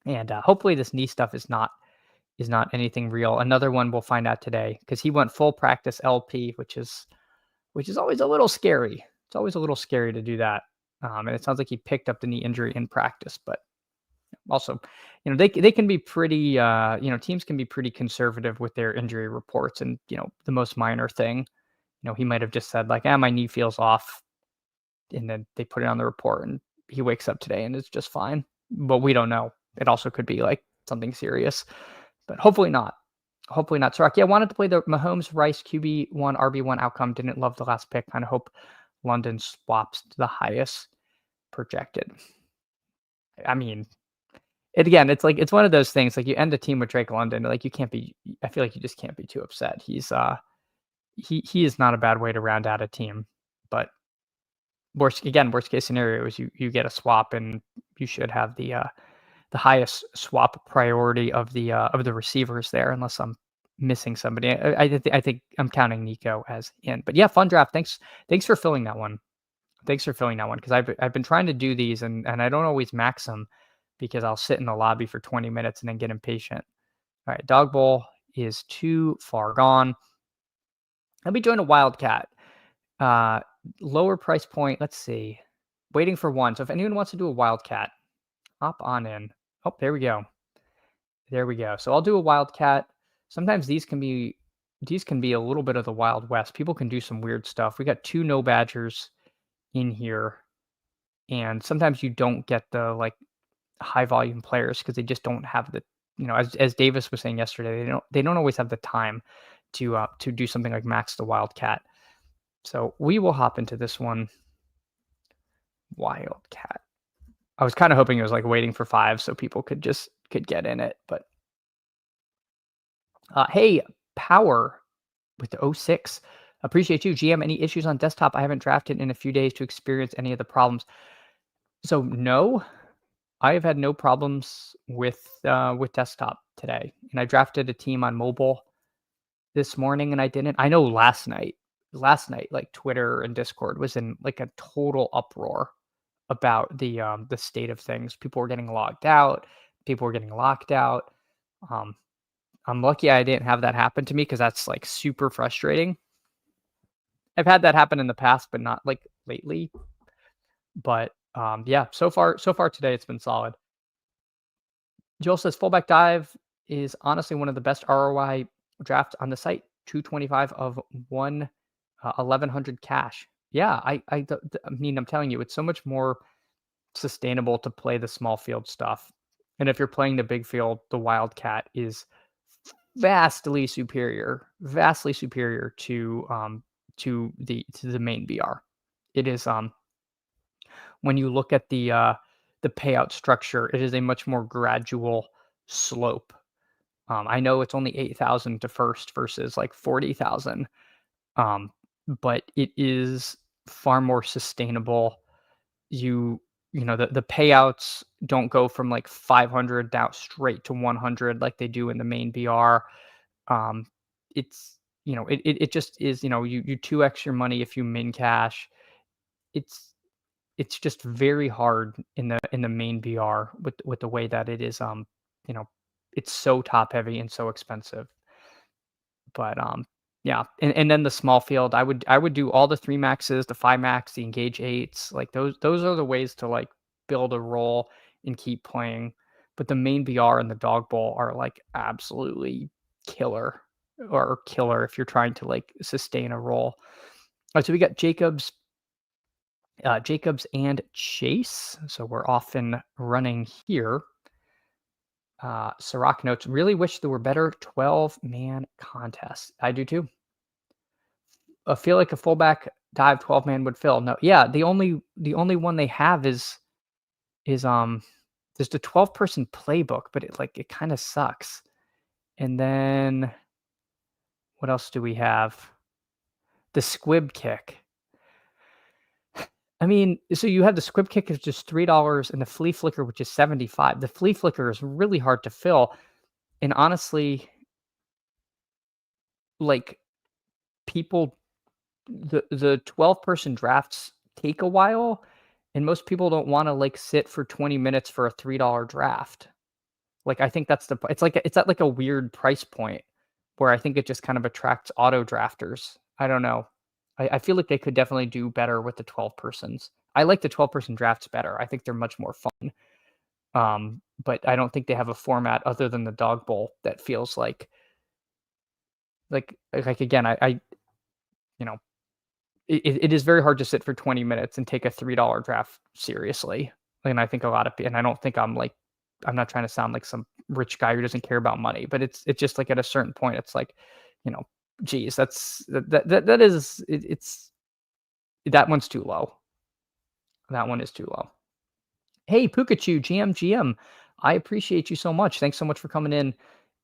And hopefully this knee stuff is not anything real. Another one we'll find out today because he went full practice LP, which is always a little scary. It's always a little scary to do that. And it sounds like he picked up the knee injury in practice, but also, they can be pretty, teams can be pretty conservative with their injury reports. And, the most minor thing, he might have just said like, my knee feels off. And then they put it on the report and he wakes up today and it's just fine. But we don't know. It also could be like something serious, but hopefully not. Sirach, yeah, wanted to play the Mahomes Rice QB1 RB1 outcome. Didn't love the last pick. Kind of hope London swaps to the highest projected. I mean, it's like it's one of those things. Like you end a team with Drake London, like you can't be. I feel like you just can't be too upset. He's he is not a bad way to round out a team, but worst case scenario is you get a swap and you should have the highest swap priority of the receivers there, unless I'm missing somebody. I think I'm counting Nico as in. But yeah, fun draft. Thanks for filling that one. Because I've been trying to do these and I don't always max them because I'll sit in the lobby for 20 minutes and then get impatient. All right, Dog Bowl is too far gone. Let me join a Wildcat. Lower price point. Let's see. Waiting for one. So if anyone wants to do a Wildcat, hop on in. Oh, there we go. So I'll do a Wildcat. Sometimes these can be a little bit of the Wild West. People can do some weird stuff. We got 2 no badgers in here. And sometimes you don't get the like high volume players because they just don't have the, as Davis was saying yesterday, they don't always have the time to do something like max the Wildcat. So we will hop into this one. Wildcat. I was kind of hoping it was like waiting for 5 so people could get in it, but hey, Power with the 06. Appreciate you. GM, any issues on desktop? I haven't drafted in a few days to experience any of the problems. So no, I have had no problems with desktop today, and I drafted a team on mobile this morning, and I didn't. I know last night, like Twitter and Discord was in like a total uproar about the state of things. People were getting logged out. People were getting locked out. Um, I'm lucky I didn't have that happen to me because that's like super frustrating. I've had that happen in the past, but not like lately. But yeah, so far today it's been solid. Joel says fullback dive is honestly one of the best ROI drafts on the site. 225 of 1100 cash. Yeah, I mean, I'm telling you, it's so much more sustainable to play the small field stuff. And if you're playing the big field, the Wildcat is vastly superior to the main BR. It is when you look at the payout structure, it is a much more gradual slope. I know it's only 8,000 to first versus like 40,000, um, but it is far more sustainable. You know the payouts don't go from like 500 down straight to 100 like they do in the main BR. Um, it's it just is, you 2x your money if you min cash. It's it's just very hard in the main BR with the way that it is, you know, it's so top heavy and so expensive. But yeah, and then the small field, I would do all the 3 maxes, the 5 max, the engage 8s, like those are the ways to like build a role and keep playing. But the main BR and the dog bowl are like absolutely killer or killer if you're trying to like sustain a role. All right, so we got Jacobs and Chase. So we're off and running here. Sirach notes, really wish there were better 12-man contests. I do too. I feel like a fullback dive 12-man would fill. No, yeah, the only one they have is there's the 12-person playbook, but it kind of sucks. And then what else do we have? The squib kick. I mean, so you have the squib kick is just $3 and the flea flicker, which is 75. The flea flicker is really hard to fill. And honestly, like people the 12-person drafts take a while, and most people don't want to like sit for 20 minutes for a $3 draft. Like I think that's it's like it's at like a weird price point where I think it just kind of attracts auto drafters. I don't know. I feel like they could definitely do better with the 12 persons. I like the 12-person drafts better. I think they're much more fun. But I don't think they have a format other than the dog bowl that feels like again, I you know, it is very hard to sit for 20 minutes and take a $3 draft seriously. And I think a lot of and I don't think I'm not trying to sound like some rich guy who doesn't care about money, but it's just like at a certain point, it's like, you know, geez, that is it's that one's too low. That one is too low. Hey, Pikachu, GM. I appreciate you so much. Thanks so much for coming in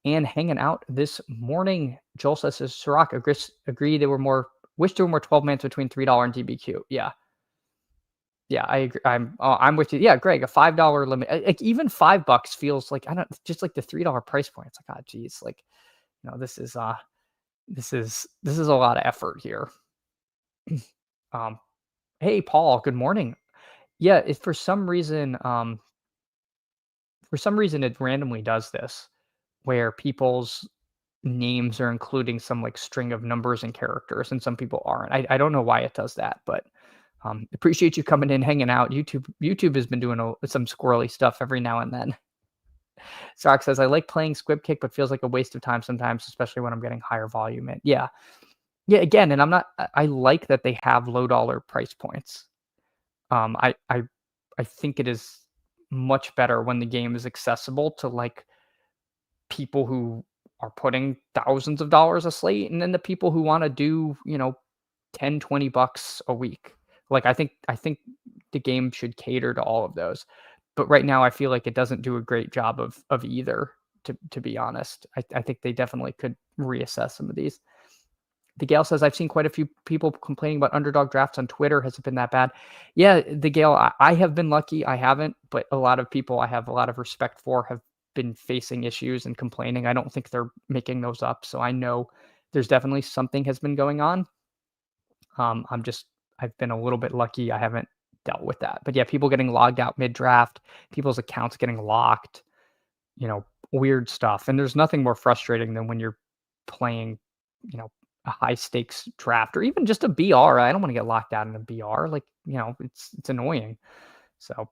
and hanging out this morning. Joel says, Sirach, agree they were more, wish there were more 12 mans between $3 and DBQ. Yeah. Yeah, I agree. I'm with you. Yeah, Greg, a $5 limit. Like even $5 feels like, I don't, just like the $3 price point. It's like, oh, geez, like, this is a lot of effort here. Um, hey, Paul, good morning. Yeah, if for some reason it randomly does this where people's names are including some like string of numbers and characters and some people aren't. I don't know why it does that, but appreciate you coming in, hanging out. YouTube has been doing some squirrely stuff every now and then. Sock says, I like playing Squib Kick, but feels like a waste of time sometimes, especially when I'm getting higher volume in. Yeah. Yeah, again, and I like that they have low dollar price points. I think it is much better when the game is accessible to like people who are putting thousands of dollars a slate and then the people who want to do, 10, $20 a week. Like I think the game should cater to all of those. But right now I feel like it doesn't do a great job of either, to be honest. I think they definitely could reassess some of these. The Gale says, I've seen quite a few people complaining about underdog drafts on Twitter. Has it been that bad? Yeah, the Gale, I have been lucky. I haven't, but a lot of people I have a lot of respect for have been facing issues and complaining. I don't think they're making those up. So I know there's definitely something has been going on. I've been a little bit lucky. I haven't dealt with that. But yeah, people getting logged out mid draft, people's accounts getting locked, weird stuff. And there's nothing more frustrating than when you're playing, a high stakes draft or even just a BR. I don't want to get locked out in a BR. Like, it's annoying. So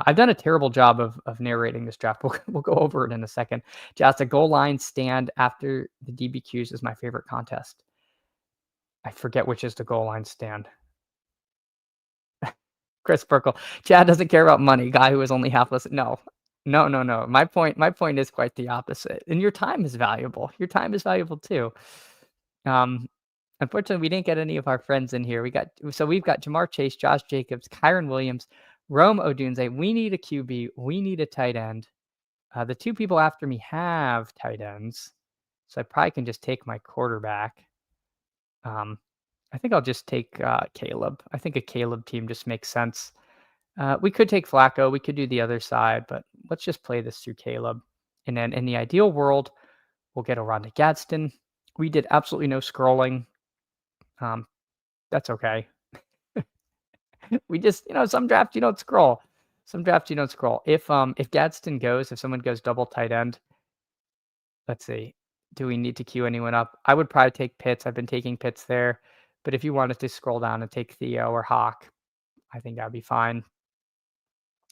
I've done a terrible job of narrating this draft. We'll go over it in a second. Just a goal line stand after the DBQs is my favorite contest. I forget which is the goal line stand. Chris Burkle. Chad doesn't care about money. Guy who is only half listened. No. My point is quite the opposite. And your time is valuable. Your time is valuable too. Unfortunately, we didn't get any of our friends in here. We've got Jamar Chase, Josh Jacobs, Kyron Williams, Rome Odunze. We need a QB. We need a tight end. The two people after me have tight ends, so I probably can just take my quarterback. I think I'll just take Caleb. I think a Caleb team just makes sense. We could take Flacco. We could do the other side, but let's just play this through Caleb. And then in the ideal world, we'll get Oronda Gadsden. We did absolutely no scrolling. That's okay. We just, some drafts you don't scroll. Some drafts you don't scroll. If Gadsden goes, if someone goes double tight end, let's see. Do we need to queue anyone up? I would probably take Pitts. I've been taking Pitts there. But if you wanted to scroll down and take Theo or Hawk, I think that'd be fine.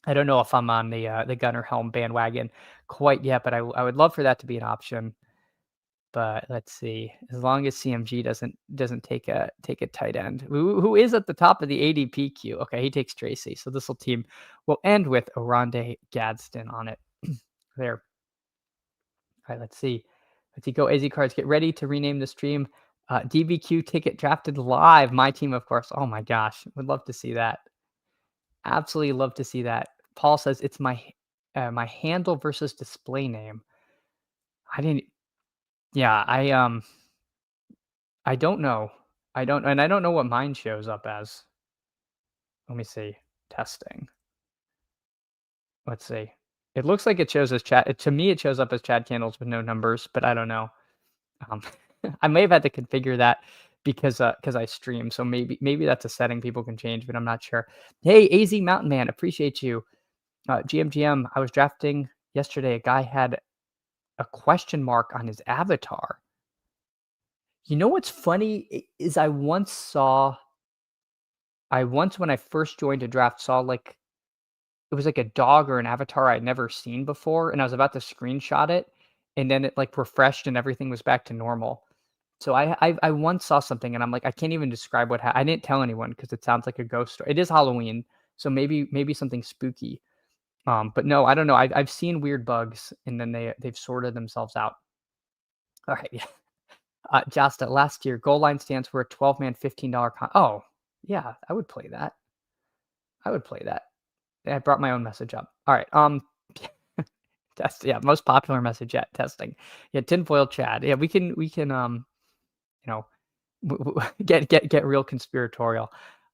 I don't know if I'm on the Gunnar Helm bandwagon quite yet, but I would love for that to be an option. But let's see. As long as CMG doesn't take a tight end, who is at the top of the ADP queue. Okay, he takes Tracy. So this team will end with Oronde Gadsden on it. There. All right, let's see. Go AZ Cards. Get ready to rename the stream. DBQ ticket drafted live. My team, of course. Oh my gosh, would love to see that. Absolutely love to see that. Paul says it's my handle versus display name. I didn't. Yeah, I don't know. I don't know what mine shows up as. Let me see. Testing. Let's see. It looks like it shows as Chad. To me, it shows up as Chad Candles with no numbers, but I don't know. I may have had to configure that because I stream. So maybe that's a setting people can change, but I'm not sure. Hey, AZ Mountain Man, appreciate you. GM, I was drafting yesterday. A guy had a question mark on his avatar. You know what's funny is I once when I first joined a draft saw like it was like a dog or an avatar I'd never seen before, and I was about to screenshot it, and then it like refreshed and everything was back to normal. So I once saw something and I'm like, I can't even describe what happened. I didn't tell anyone because it sounds like a ghost story. It is Halloween, so maybe something spooky. But no, I don't know. I've seen weird bugs and then they've sorted themselves out. All right, yeah. Jasta, last year, goal line stands were a 12-man, $15 oh, yeah, I would play that. I brought my own message up. All right. Test. Yeah, most popular message yet. Testing. Yeah, tinfoil Chad. Yeah, we can get real conspiratorial.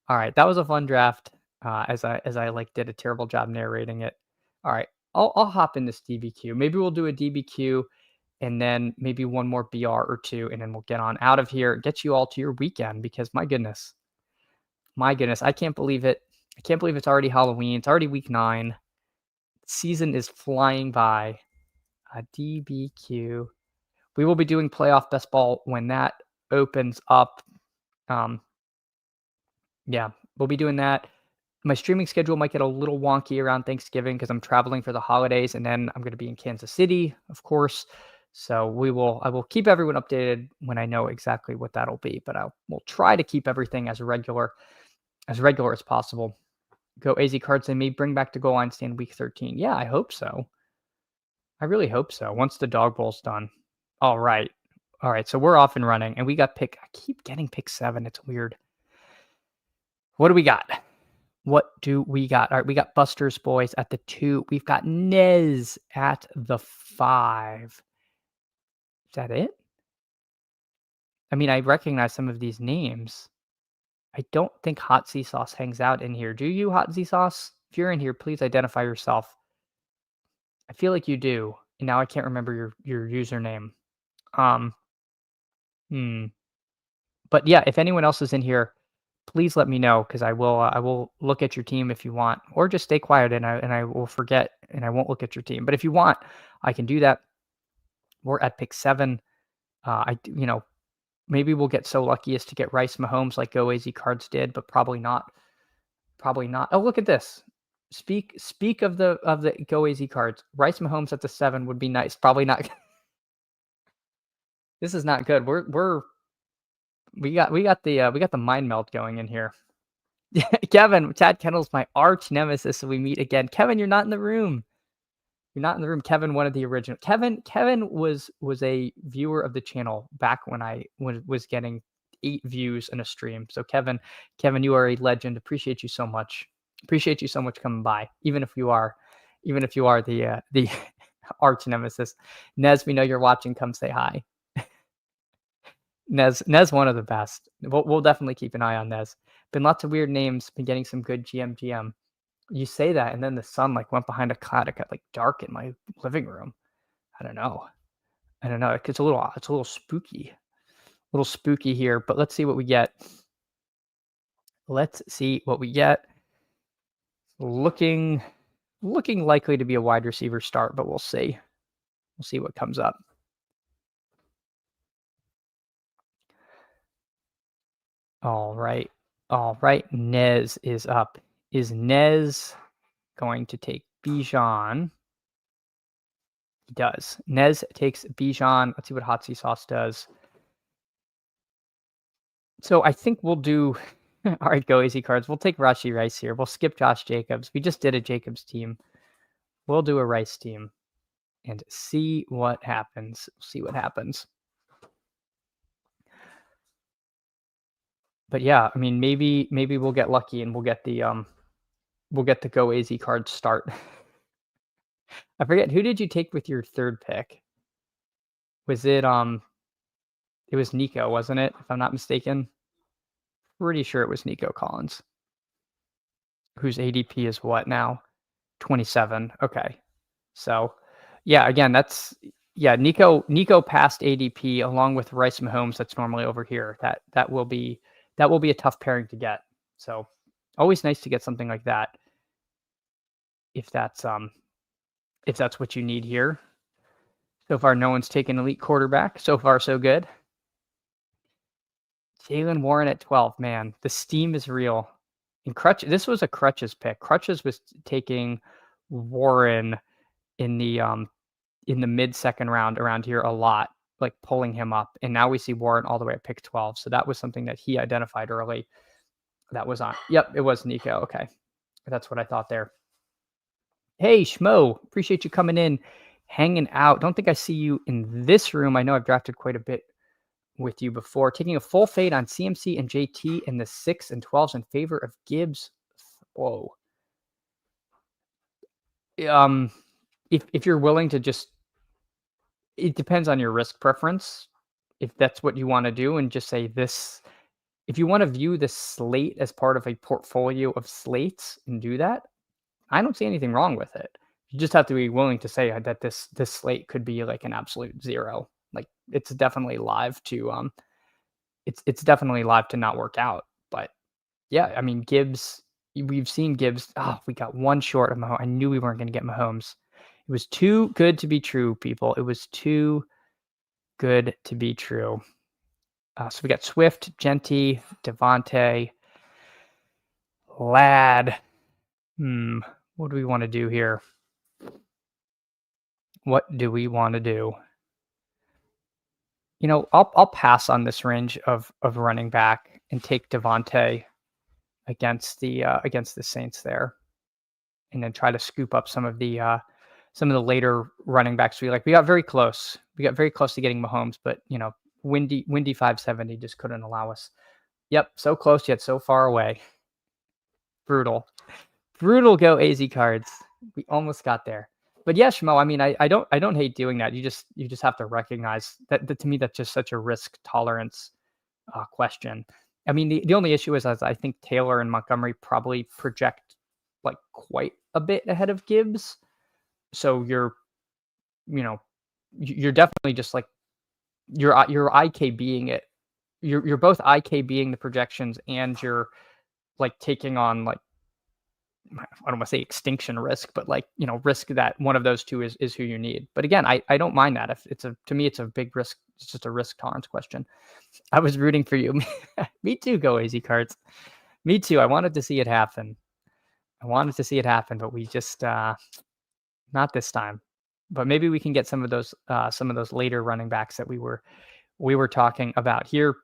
All right, that was a fun draft. As I like did a terrible job narrating it. All right, I'll hop in this DBQ. Maybe we'll do a DBQ and then maybe one more BR or two, and then we'll get on out of here. Get you all to your weekend because my goodness, I can't believe it. I can't believe it's already Halloween. It's already week 9. Season is flying by. DBQ. We will be doing playoff best ball when that opens up. Yeah, we'll be doing that. My streaming schedule might get a little wonky around Thanksgiving because I'm traveling for the holidays, and then I'm going to be in Kansas City, of course. So I will keep everyone updated when I know exactly what that'll be. But we'll try to keep everything as regular as possible. Go AZ Cards. They may bring back the goal line stand week 13. Yeah, I hope so. I really hope so. Once the dog bowl's done. All right. So we're off and running, and we got pick. I keep getting pick 7. It's weird. What do we got? All right, we got Buster's Boys at the 2. We've got Nez at the 5. Is that it? I mean, I recognize some of these names. I don't think Hot Z Sauce hangs out in here. Do you, Hot Z Sauce? If you're in here, please identify yourself. I feel like you do. And now I can't remember your username. Um, hmm. But yeah, if anyone else is in here, please let me know because I will look at your team if you want, or just stay quiet and I will forget and I won't look at your team. But if you want, I can do that. We're at pick 7. Maybe we'll get so lucky as to get Rice Mahomes like Go AZ Cards did, but probably not. Probably not. Oh, look at this. Speak of the Go AZ Cards. Rice Mahomes at the 7 would be nice. Probably not. This is not good. We got the mind meld going in here. Kevin, Chad Kennel's my arch nemesis, so we meet again. Kevin, you're not in the room. You're not in the room. Kevin, one of the original. Kevin was a viewer of the channel back when I was getting 8 views in a stream. So Kevin, you are a legend. Appreciate you so much. Appreciate you so much coming by. Even if you are the arch nemesis. Nez, we know you're watching. Come say hi. Nez, one of the best. We'll definitely keep an eye on Nez. Been lots of weird names. Been getting some good GM. You say that, and then the sun like went behind a cloud. It got like dark in my living room. I don't know. It's a little spooky. A little spooky here, but let's see what we get. Looking likely to be a wide receiver start, but we'll see. We'll see what comes up. All right. Nez is up. Is Nez going to take Bijan? He does. Nez takes Bijan. Let's see what Hot Z Sauce does. So I think we'll do. All right, Go AZ Cards. We'll take Rashee Rice here. We'll skip Josh Jacobs. We just did a Jacobs team. We'll do a Rice team and see what happens. But yeah, I mean, maybe we'll get lucky and we'll get the Go AZ Cards start. I forget, who did you take with your 3rd pick? Was it it was Nico, wasn't it? If I'm not mistaken. Pretty sure it was Nico Collins. Whose ADP is what now? 27. Okay. So, yeah, again, Nico passed ADP along with Rice Mahomes that's normally over here. That will be a tough pairing to get. So, always nice to get something like that. If that's what you need here. So far, no one's taken elite quarterback. So far, so good. Jalen Warren at 12. Man, the steam is real. And this was a Crutches pick. Crutches was taking Warren in the mid-second round around here a lot, like pulling him up. And now we see Warren all the way at pick 12. So that was something that he identified early. That was on. Yep, it was Nico. Okay. That's what I thought there. Hey, Schmo. Appreciate you coming in, hanging out. Don't think I see you in this room. I know I've drafted quite a bit with you before. Taking a full fade on CMC and JT in the 6 and 12s in favor of Gibbs. Whoa. If you're willing to just, it depends on your risk preference. If that's what you want to do and just say this, if you want to view this slate as part of a portfolio of slates and do that, I don't see anything wrong with it. You just have to be willing to say that this slate could be like an absolute 0. Like it's definitely live to it's definitely live to not work out. But yeah, I mean Gibbs, we've seen Gibbs. Oh, we got one short of Mahomes. I knew we weren't going to get Mahomes. It was too good to be true, people. It was too good to be true. So we got Swift, Genty, Devontae, Ladd. What do we want to do here? What do we want to do? You know, I'll pass on this range of running back and take Devontae against the Saints there, and then try to scoop up some of the later running backs we like. We got very close. We got very close to getting Mahomes, but you know, windy 570 just couldn't allow us. Yep, so close yet so far away. Brutal Go AZ Cards. We almost got there. But yeah, Shmo, I mean, I don't hate doing that. You just have to recognize that to me, that's just such a risk tolerance question. I mean, the only issue is I think Taylor and Montgomery probably project like quite a bit ahead of Gibbs. So you know, you're definitely just like you're IK being it. You're both IK being the projections, and you're like taking on like I don't want to say extinction risk, but like risk that one of those two is who you need. But again, I don't mind that if to me it's a big risk. It's just a risk tolerance question. I was rooting for you. Me too. Go easy cards. Me too. I wanted to see it happen. But we just not this time. But maybe we can get some of those later running backs that we were talking about here.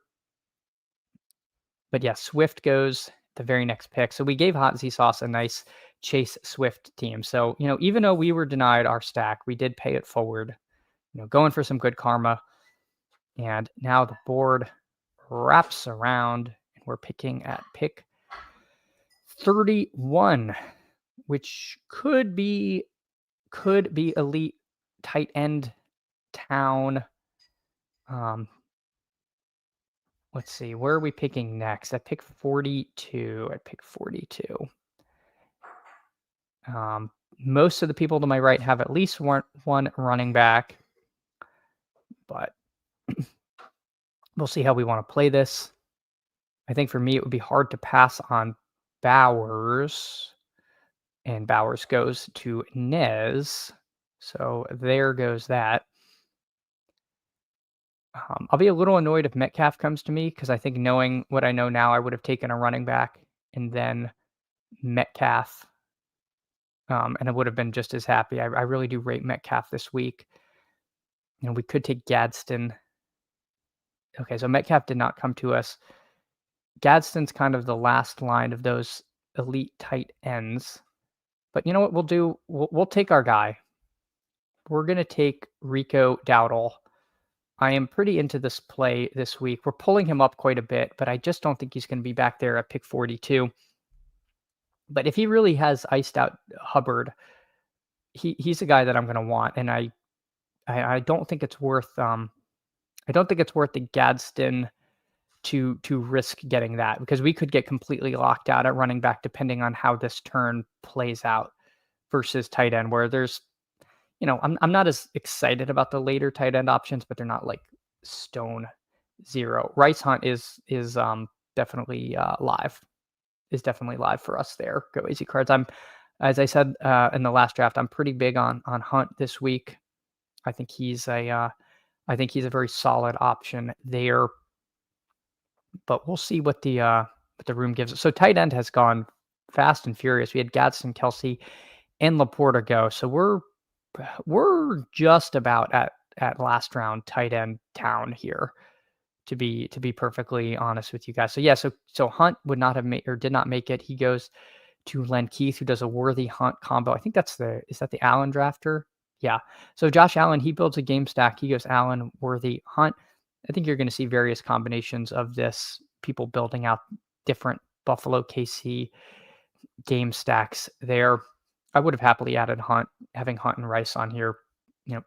But yeah, Swift goes the very next pick. So we gave Hot Z Sauce a nice Chase Swift team. So, even though we were denied our stack, we did pay it forward, going for some good karma. And now the board wraps around and we're picking at pick 31, which could be elite tight end town. Let's see, where are we picking next? I pick 42. Most of the people to my right have at least one running back, but we'll see how we want to play this. I think for me, it would be hard to pass on Bowers, and Bowers goes to Nez. So there goes that. I'll be a little annoyed if Metcalf comes to me because I think knowing what I know now, I would have taken a running back and then Metcalf, and I would have been just as happy. I really do rate Metcalf this week. We could take Gadsden. Okay, so Metcalf did not come to us. Gadsden's kind of the last line of those elite tight ends. But you know what we'll do? We'll take our guy. We're going to take Rico Dowdle. I am pretty into this play this week. We're pulling him up quite a bit, but I just don't think he's going to be back there at pick 42. But if he really has iced out Hubbard, he's a guy that I'm going to want, and I don't think it's worth the Gadsden to risk getting that, because we could get completely locked out at running back depending on how this turn plays out versus tight end, where there's I'm not as excited about the later tight end options, but they're not like stone zero. Rice Hunt is definitely live. Is definitely live for us there. Go easy cards. As I said in the last draft, I'm pretty big on Hunt this week. I think he's a very solid option there. But we'll see what the room gives us. So tight end has gone fast and furious. We had Gadsden, Kelsey, and Laporta go. So we're just about at last round tight end town here, to be perfectly honest with you guys. So yeah, so Hunt would not have made, or did not make it. He goes to Len Keith, who does a Worthy Hunt combo. I think is that the Allen drafter? Yeah. So Josh Allen, he builds a game stack. He goes Allen, Worthy, Hunt. I think you're going to see various combinations of this, people building out different Buffalo KC game stacks there. I would have happily added Hunt. Having Hunt and Rice on here,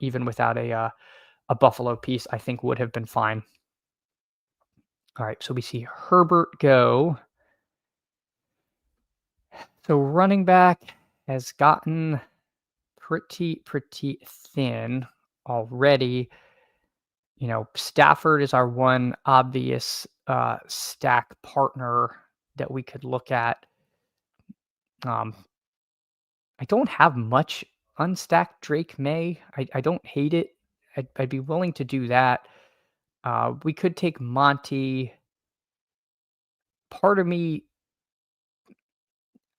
even without a Buffalo piece, I think would have been fine. All right, so we see Herbert go. So running back has gotten pretty thin already. Stafford is our one obvious stack partner that we could look at. I don't have much unstacked Drake May. I don't hate it. I'd be willing to do that. We could take Monty. Part of me,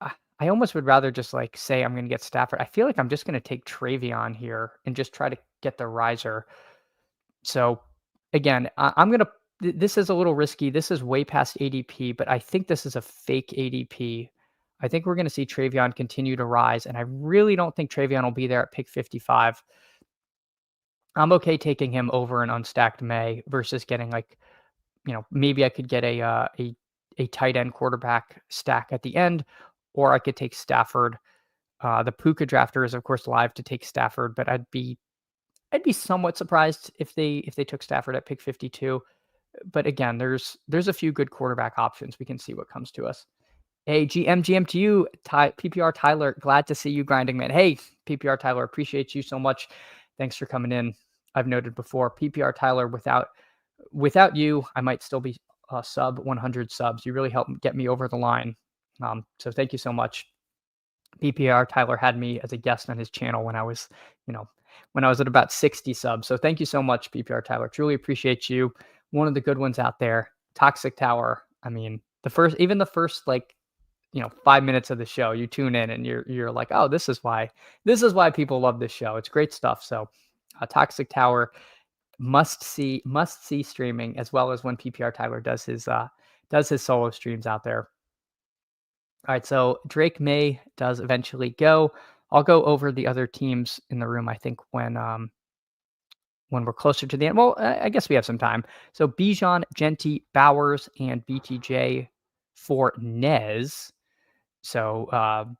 I almost would rather just like say I'm going to get Stafford. I feel like I'm just going to take Travion here and just try to get the riser. So again, I'm going to, this is a little risky. This is way past ADP, but I think this is a fake ADP. I think we're going to see Travion continue to rise, and I really don't think Travion will be there at pick 55. I'm okay taking him over an unstacked May versus getting like, maybe I could get a tight end quarterback stack at the end, or I could take Stafford. The Puka drafter is of course live to take Stafford, but I'd be somewhat surprised if they took Stafford at pick 52. but again, there's a few good quarterback options. We can see what comes to us. Hey, GM to you, PPR Tyler. Glad to see you grinding, man. Hey, PPR Tyler, appreciate you so much. Thanks for coming in. I've noted before, PPR Tyler, without you, I might still be sub 100 subs. You really helped get me over the line. So thank you so much. PPR Tyler had me as a guest on his channel when I was, when I was at about 60 subs. So thank you so much, PPR Tyler. Truly appreciate you. One of the good ones out there. Toxic Tower. I mean, the first 5 minutes of the show, you tune in and you're like, oh, this is why people love this show. It's great stuff. So Toxic Tower, must see streaming, as well as when PPR Tyler does his solo streams out there. All right, so Drake May does eventually go. I'll go over the other teams in the room, I think, when we're closer to the end. Well, I guess we have some time. So Bijan, Genty, Bowers, and BTJ for Nez. So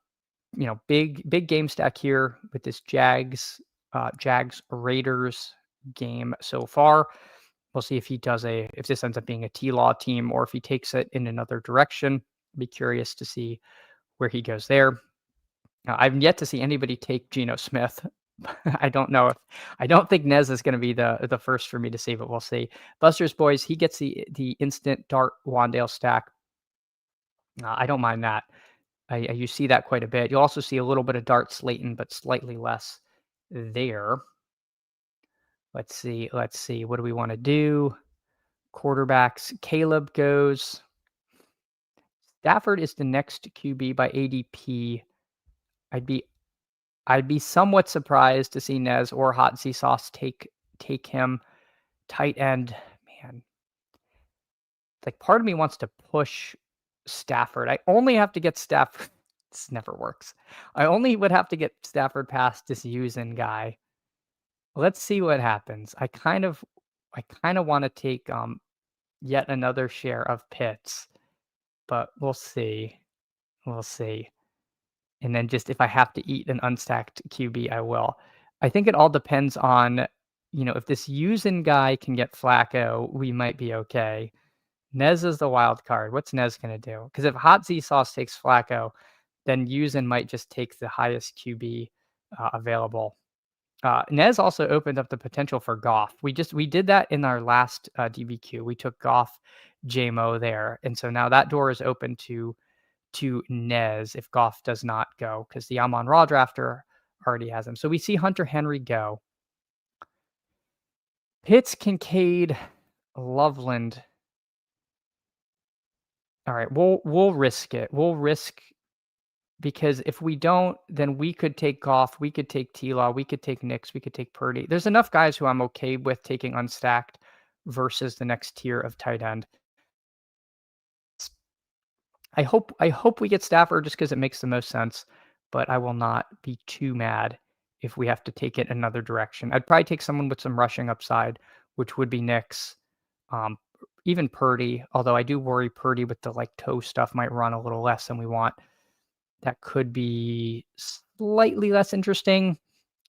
big game stack here with this Jags Raiders game so far. We'll see if if this ends up being a T-Law team or if he takes it in another direction. Be curious to see where he goes there. I've yet to see anybody take Geno Smith. I don't think Nez is going to be the first for me to see, but we'll see. Buster's Boys, he gets the instant Dart Wandale stack. I don't mind that. You see that quite a bit. You'll also see a little bit of Dart Slayton, but slightly less there. Let's see. What do we want to do? Quarterbacks. Caleb goes. Stafford is the next QB by ADP. I'd be somewhat surprised to see Nez or Hot Z Sauce take him. Tight end, man. Like, part of me wants to push Stafford. I only have to get Stafford. This never works. I only would have to get Stafford past this Usen guy. Let's see what happens. I kind of want to take yet another share of Pitts, but we'll see. And then just if I have to eat an unstacked QB, I will. I think it all depends on, if this Usen guy can get Flacco, we might be okay. Nez is the wild card. What's Nez going to do? Because if Hot Z Sauce takes Flacco, then Usen might just take the highest QB available. Nez also opened up the potential for Goff. We did that in our last DBQ. We took Goff, JMO there, and so now that door is open to Nez if Goff does not go, because the Amon Ra drafter already has him. So we see Hunter Henry go. Pitts, Kincaid, Loveland. All right, we'll risk it. We'll risk, because if we don't, then we could take Goff, we could take T-Law, we could take Nix, we could take Purdy. There's enough guys who I'm okay with taking unstacked versus the next tier of tight end. I hope we get Stafford just because it makes the most sense, but I will not be too mad if we have to take it another direction. I'd probably take someone with some rushing upside, which would be Nix, even Purdy, although I do worry Purdy with the toe stuff might run a little less than we want. That could be slightly less interesting.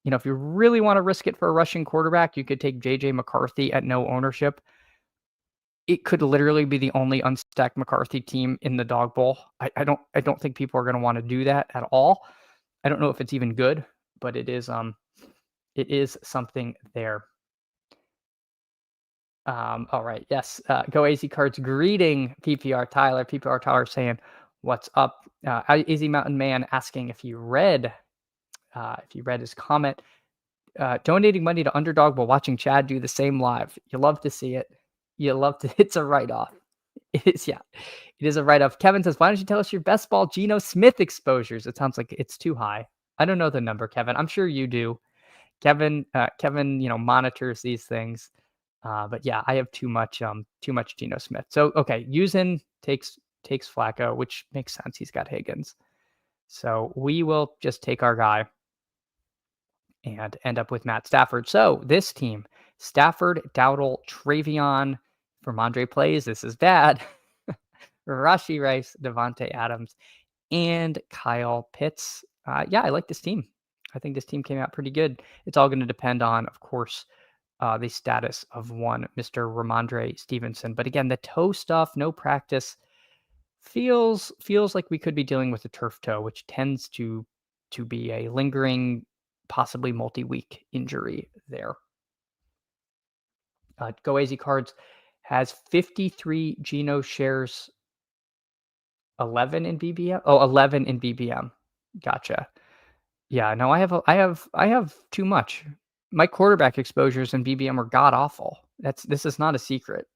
If you really want to risk it for a rushing quarterback, you could take JJ McCarthy at no ownership. It could literally be the only unstacked McCarthy team in the Dog Bowl. I don't think people are going to want to do that at all. I don't know if it's even good, but it is something there. All right. Yes. Go AZ Cards. Greeting PPR Tyler. PPR Tyler saying, "What's up?" AZ Mountain Man asking if you read his comment. Donating money to Underdog while watching Chad do the same live. You love to see it. It's a write-off. It is, yeah. It is a write-off. Kevin says, "Why don't you tell us your best ball Geno Smith exposures?" It sounds like it's too high. I don't know the number, Kevin. I'm sure you do. Kevin, monitors these things. But yeah, I have too much Geno Smith. So okay, Usen takes Flacco, which makes sense. He's got Higgins. So we will just take our guy and end up with Matt Stafford. So this team, Stafford, Dowdle, Travion, Vermondre plays. This is bad. Rashi Rice, Devontae Adams, and Kyle Pitts. Yeah, I like this team. I think this team came out pretty good. It's all going to depend on, of course, the status of one Mr. Ramondre Stevenson. But again, the toe stuff, no practice, feels like we could be dealing with a turf toe, which tends to be a lingering, possibly multi-week injury there. Goazy Cards has 53 Geno shares, 11 in BBM. Oh, 11 in BBM. Gotcha. Yeah, no, I have too much. My quarterback exposures in BBM are god awful. This is not a secret.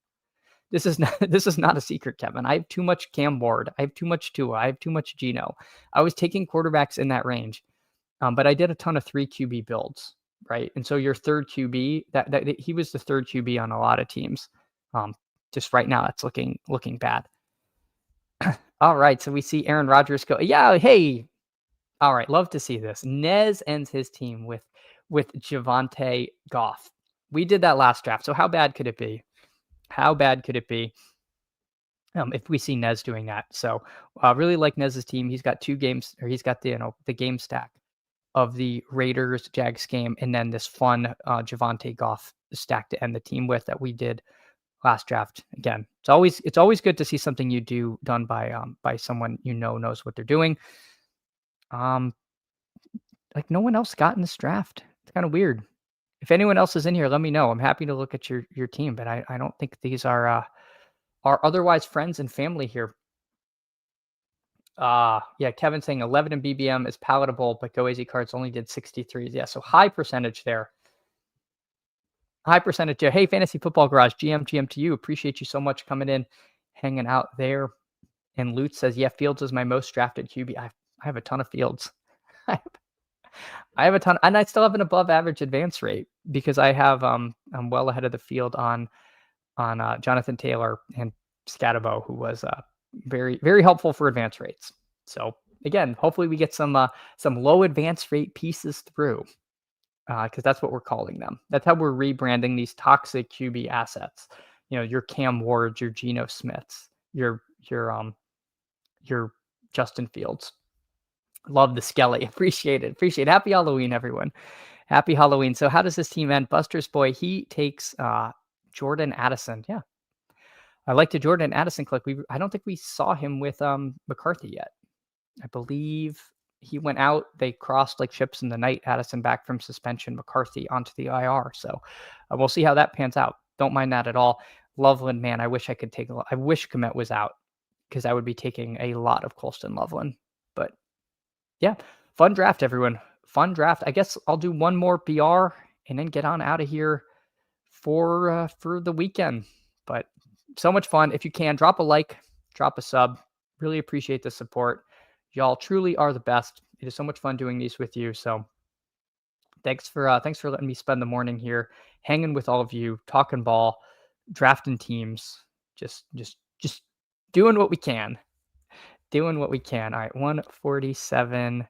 This is not this is not a secret, Kevin. I have too much Cam Ward. I have too much Tua. I have too much Geno. I was taking quarterbacks in that range, but I did a ton of 3 QB builds, right? And so your third QB, that he was the third QB on a lot of teams. Just right now, that's looking bad. All right, so we see Aaron Rodgers go. Yeah, hey. All right, love to see this. Nez ends his team with Javonte Goff. We did that last draft, so how bad could it be? How bad could it be if we see Nez doing that? So I really like Nez's team. He's got 2 games, or he's got the game stack of the Raiders Jags game, and then this fun Javonte Goff stack to end the team with that we did last draft. Again, it's always good to see something you do done by someone knows what they're doing. Like no one else got in this draft. It's kind of weird. If anyone else is in here, let me know. I'm happy to look at your team, but I don't think these are otherwise friends and family here. Yeah, Kevin saying 11 in BBM is palatable, but Goazy Cards only did 63. Yeah, so high percentage there. High percentage there. Hey, Fantasy Football Garage, GM to you. Appreciate you so much coming in, hanging out there. And Lute says, yeah, Fields is my most drafted QB. I have a ton of Fields. I have a ton, and I still have an above average advance rate because I have I'm well ahead of the field on Jonathan Taylor and Scatabo, who was very, very helpful for advance rates. So again, hopefully we get some low advance rate pieces through, because that's what we're calling them. That's how we're rebranding these toxic QB assets. Your Cam Wards, your Geno Smiths, your Justin Fields. Love the Skelly. Appreciate it. Happy Halloween, everyone. Happy Halloween. So how does this team end? Buster's boy, he takes Jordan Addison. Yeah. I like the Jordan Addison click. I don't think we saw him with McCarthy yet. I believe he went out. They crossed like ships in the night. Addison back from suspension, McCarthy onto the IR. So we'll see how that pans out. Don't mind that at all. Loveland, man, I wish I could take I wish Komet was out, because I would be taking a lot of Colston Loveland. But yeah, fun draft, everyone. Fun draft. I guess I'll do one more BR and then get on out of here for the weekend. But so much fun. If you can, drop a like, drop a sub. Really appreciate the support. Y'all truly are the best. It is so much fun doing these with you. So thanks for letting me spend the morning here, hanging with all of you, talking ball, drafting teams, just doing what we can. All right, 147.50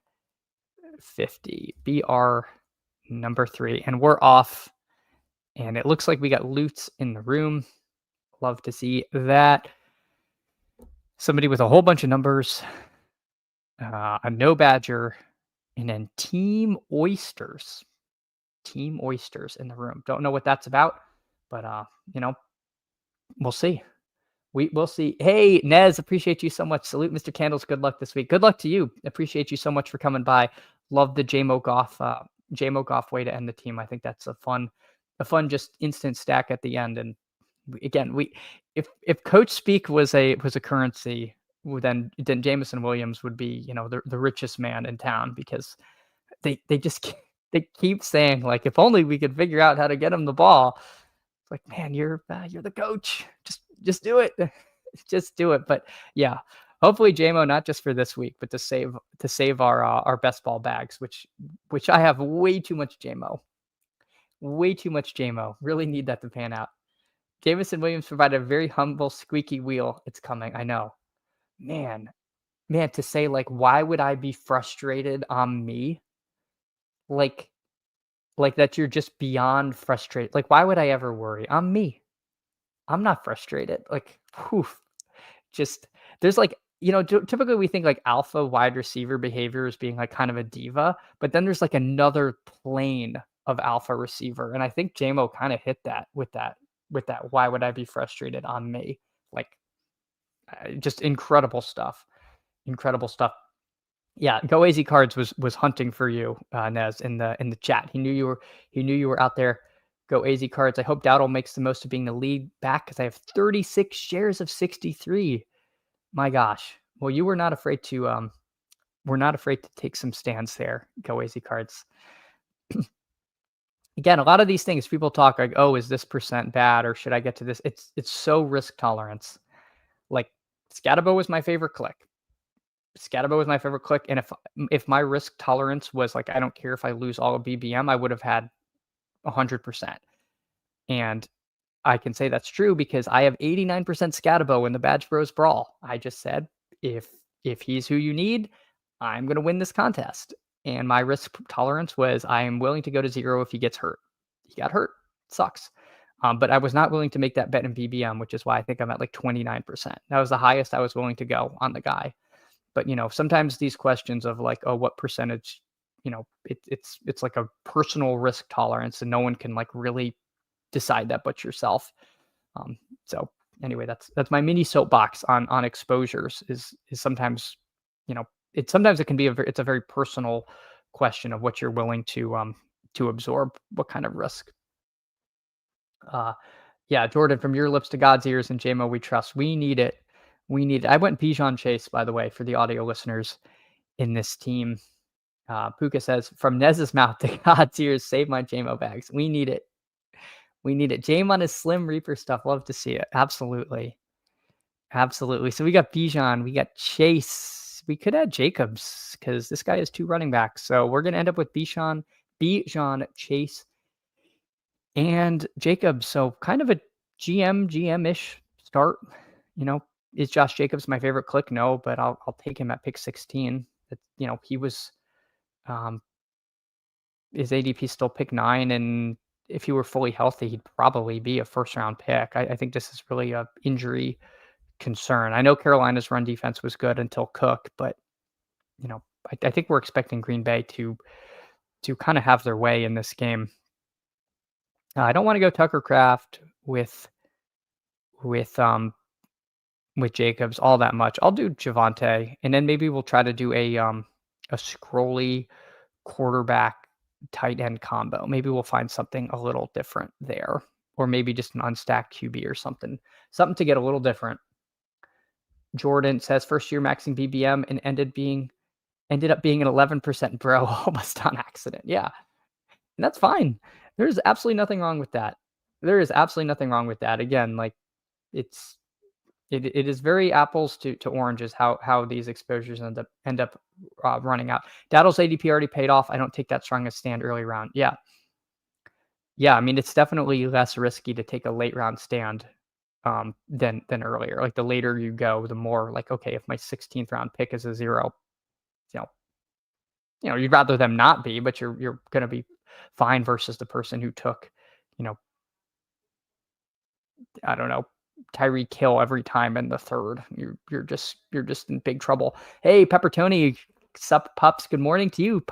BR number 3, and we're off. And it looks like we got Lutz in the room. Love to see that. Somebody with a whole bunch of numbers, a no badger, and then Team Oysters in the room. Don't know what that's about, but we'll see. We'll see. Hey, Nez, appreciate you so much. Salute, Mr. Candles. Good luck this week. Good luck to you. Appreciate you so much for coming by. Love the JMO Goff way to end the team. I think that's a fun just instant stack at the end. And if Coach Speak was a currency, then Jameson Williams would be the richest man in town, because they keep saying, like, if only we could figure out how to get him the ball. It's like, man, you're the coach. Just do it. Just do it. But yeah, hopefully JMO, not just for this week, but to save our best ball bags, which I have way too much JMO. Really need that to pan out. Jameson Williams provided a very humble squeaky wheel. It's coming. I know. Man, to say, like, why would I be frustrated on me? Like that you're just beyond frustrated. Like, why would I ever worry? I'm me. I'm not frustrated. Like, just there's like, typically we think like alpha wide receiver behavior is being like kind of a diva, but then there's like another plane alpha receiver. And I think JMO kind of hit that with that why would I be frustrated on me? Like just incredible stuff. Incredible stuff. Yeah, Go Easy Cards was hunting for you, Nez, in the chat. He knew you were out there. Go Easy Cards. I hope Dowdle makes the most of being the lead back because I have 36 shares of 63. My gosh. Well, you were not afraid to take some stands there. Go Easy Cards. Again, a lot of these things people talk like, oh, is this percent bad or should I get to this? It's so risk tolerance. Like Scatabo was my favorite click. Scatabo was my favorite click, and if my risk tolerance was like I don't care if I lose all of BBM, I would have had 100%. And I can say that's true because I have 89% Scatabo in the Badge Bros Brawl. I just said if he's who you need, I'm going to win this contest. And my risk tolerance was I am willing to go to 0 if he gets hurt. He got hurt. Sucks. But I was not willing to make that bet in BBM, which is why I think I'm at like 29%. That was the highest I was willing to go on the guy. But, sometimes these questions of like, oh, what percentage, it's like a personal risk tolerance and no one can like really decide that but yourself. So anyway, that's my mini soapbox on exposures is sometimes, sometimes it can be it's a very personal question of what you're willing to absorb, what kind of risk. Yeah, Jordan, from your lips to God's ears and JMO, we trust. We need it. I went Bijan Chase, by the way, for the audio listeners in this team. Puka says, from Nez's mouth to God's ears, save my JMO bags. We need it. We need it. Jame on his Slim Reaper stuff. Love to see it. Absolutely. Absolutely. So we got Bijan. We got Chase. We could add Jacobs because this guy has 2 running backs. So we're going to end up with Bijan, Chase, and Jacobs. So kind of a GM-ish start. Is Josh Jacobs my favorite click? No, but I'll take him at pick 16. He was his ADP still pick 9, and if he were fully healthy, he'd probably be a first-round pick. I think this is really a injury concern. I know Carolina's run defense was good until Cook, but I think we're expecting Green Bay to kind of have their way in this game. I don't want to go Tucker Kraft with Jacobs all that much. I'll do Javonte, and then maybe we'll try to do a scrolly quarterback tight end combo. Maybe we'll find something a little different there, or maybe just an unstacked QB or something to get a little different. Jordan says first year maxing BBM and ended up being an 11% bro almost on accident. Yeah, and that's fine. There's absolutely nothing wrong with that. Again, like it is very apples to oranges how these exposures end up running out. Daddle's ADP already paid off. I don't take that strong a stand early round. Yeah. I mean, it's definitely less risky to take a late round stand than earlier. Like the later you go, the more like, okay, if my 16th round pick is a 0, you'd rather them not be, but you're going to be fine versus the person who took, I don't know, Tyreek Hill every time in the 3rd. You're just in big trouble. Hey, Pepper Tony, sup pups? Good morning to you,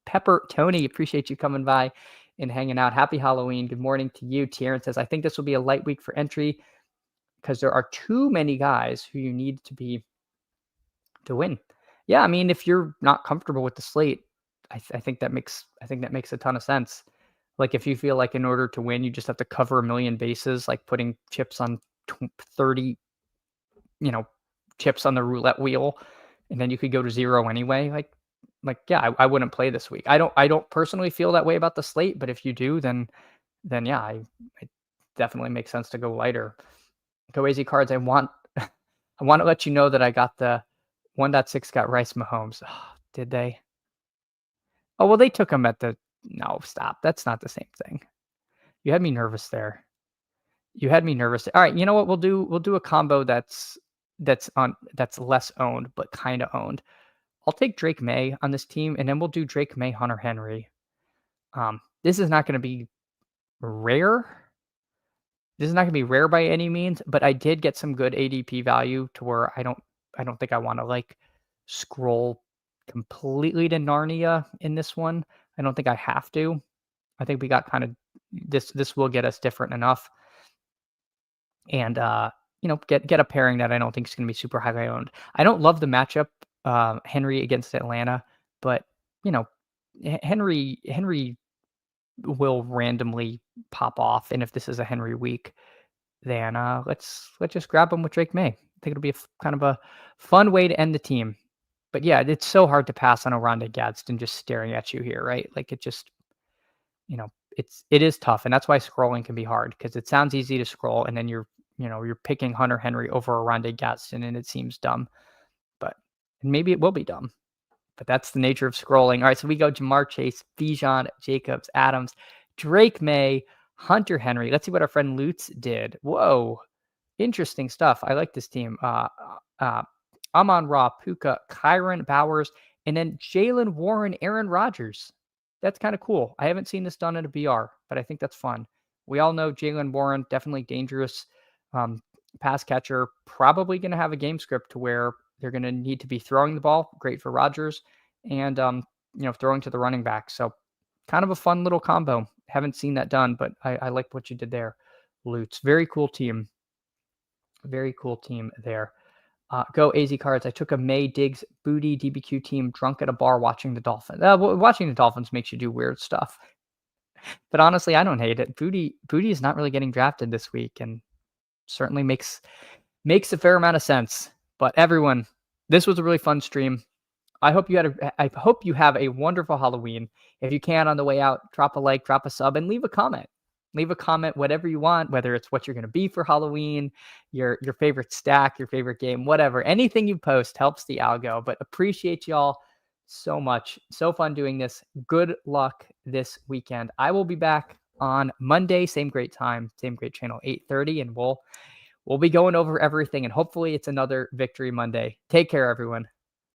Pepper Tony. Appreciate you coming by and hanging out. Happy Halloween. Good morning to you. Tieran says, I think this will be a light week for entry because there are too many guys who you need to win. Yeah, I mean, if you're not comfortable with the slate, I think that makes a ton of sense. Like if you feel like in order to win, you just have to cover a million bases, like putting chips on 30, chips on the roulette wheel, and then you could go to 0 anyway. Like yeah, I wouldn't play this week. I don't personally feel that way about the slate, but if you do, then yeah, it definitely makes sense to go lighter. Go Easy Cards. I want to let you know that I got the 1.6 got Rice Mahomes. Oh, did they? Oh well, they took him at the. No, stop. That's not the same thing. You had me nervous there. All right, you know what? We'll do a combo that's less owned but kind of owned. I'll take Drake May on this team, and then we'll do Drake May, Hunter Henry. This is not going to be rare. This is not going to be rare by any means, but I did get some good ADP value to where I don't think I want to like scroll completely to Narnia in this one. I don't think I have to. I think we got kind of this will get us different enough, and get a pairing that I don't think is going to be super highly owned. I don't love the matchup, Henry against Atlanta, but you know, Henry will randomly pop off, and if this is a Henry week, then let's just grab him with Drake May. I think it'll be kind of a fun way to end the team. But yeah, it's so hard to pass on a Rondé Gadsden just staring at you here, right? Like it just, it is tough, and that's why scrolling can be hard because it sounds easy to scroll, and then you're picking Hunter Henry over a Rondé Gadsden, and it seems dumb, but maybe it will be dumb. But that's the nature of scrolling. All right, so we go Jamar Chase, Bijan, Jacobs, Adams, Drake May, Hunter Henry. Let's see what our friend Lutz did. Whoa, interesting stuff. I like this team. Amon Ra, Puka, Kyron Bowers, and then Jalen Warren, Aaron Rodgers. That's kind of cool. I haven't seen this done in a BR, but I think that's fun. We all know Jalen Warren, definitely dangerous pass catcher, probably going to have a game script to where they're going to need to be throwing the ball. Great for Rodgers, and throwing to the running back. So kind of a fun little combo. Haven't seen that done, but I like what you did there, Lutz. Very cool team. Very cool team there. Go AZ Cards. I took a May Diggs Booty DBQ team drunk at a bar watching the Dolphins. Watching the Dolphins makes you do weird stuff. But honestly, I don't hate it. Booty is not really getting drafted this week, and certainly makes a fair amount of sense. But everyone, this was a really fun stream. I hope you have a wonderful Halloween. If you can, on the way out, drop a like, drop a sub, and leave a comment. Leave a comment, whatever you want, whether it's what you're going to be for Halloween, your favorite stack, your favorite game, whatever. Anything you post helps the algo, but appreciate y'all so much. So fun doing this. Good luck this weekend. I will be back on Monday, same great time, same great channel, 8:30, and we'll be going over everything, and hopefully it's another Victory Monday. Take care, everyone.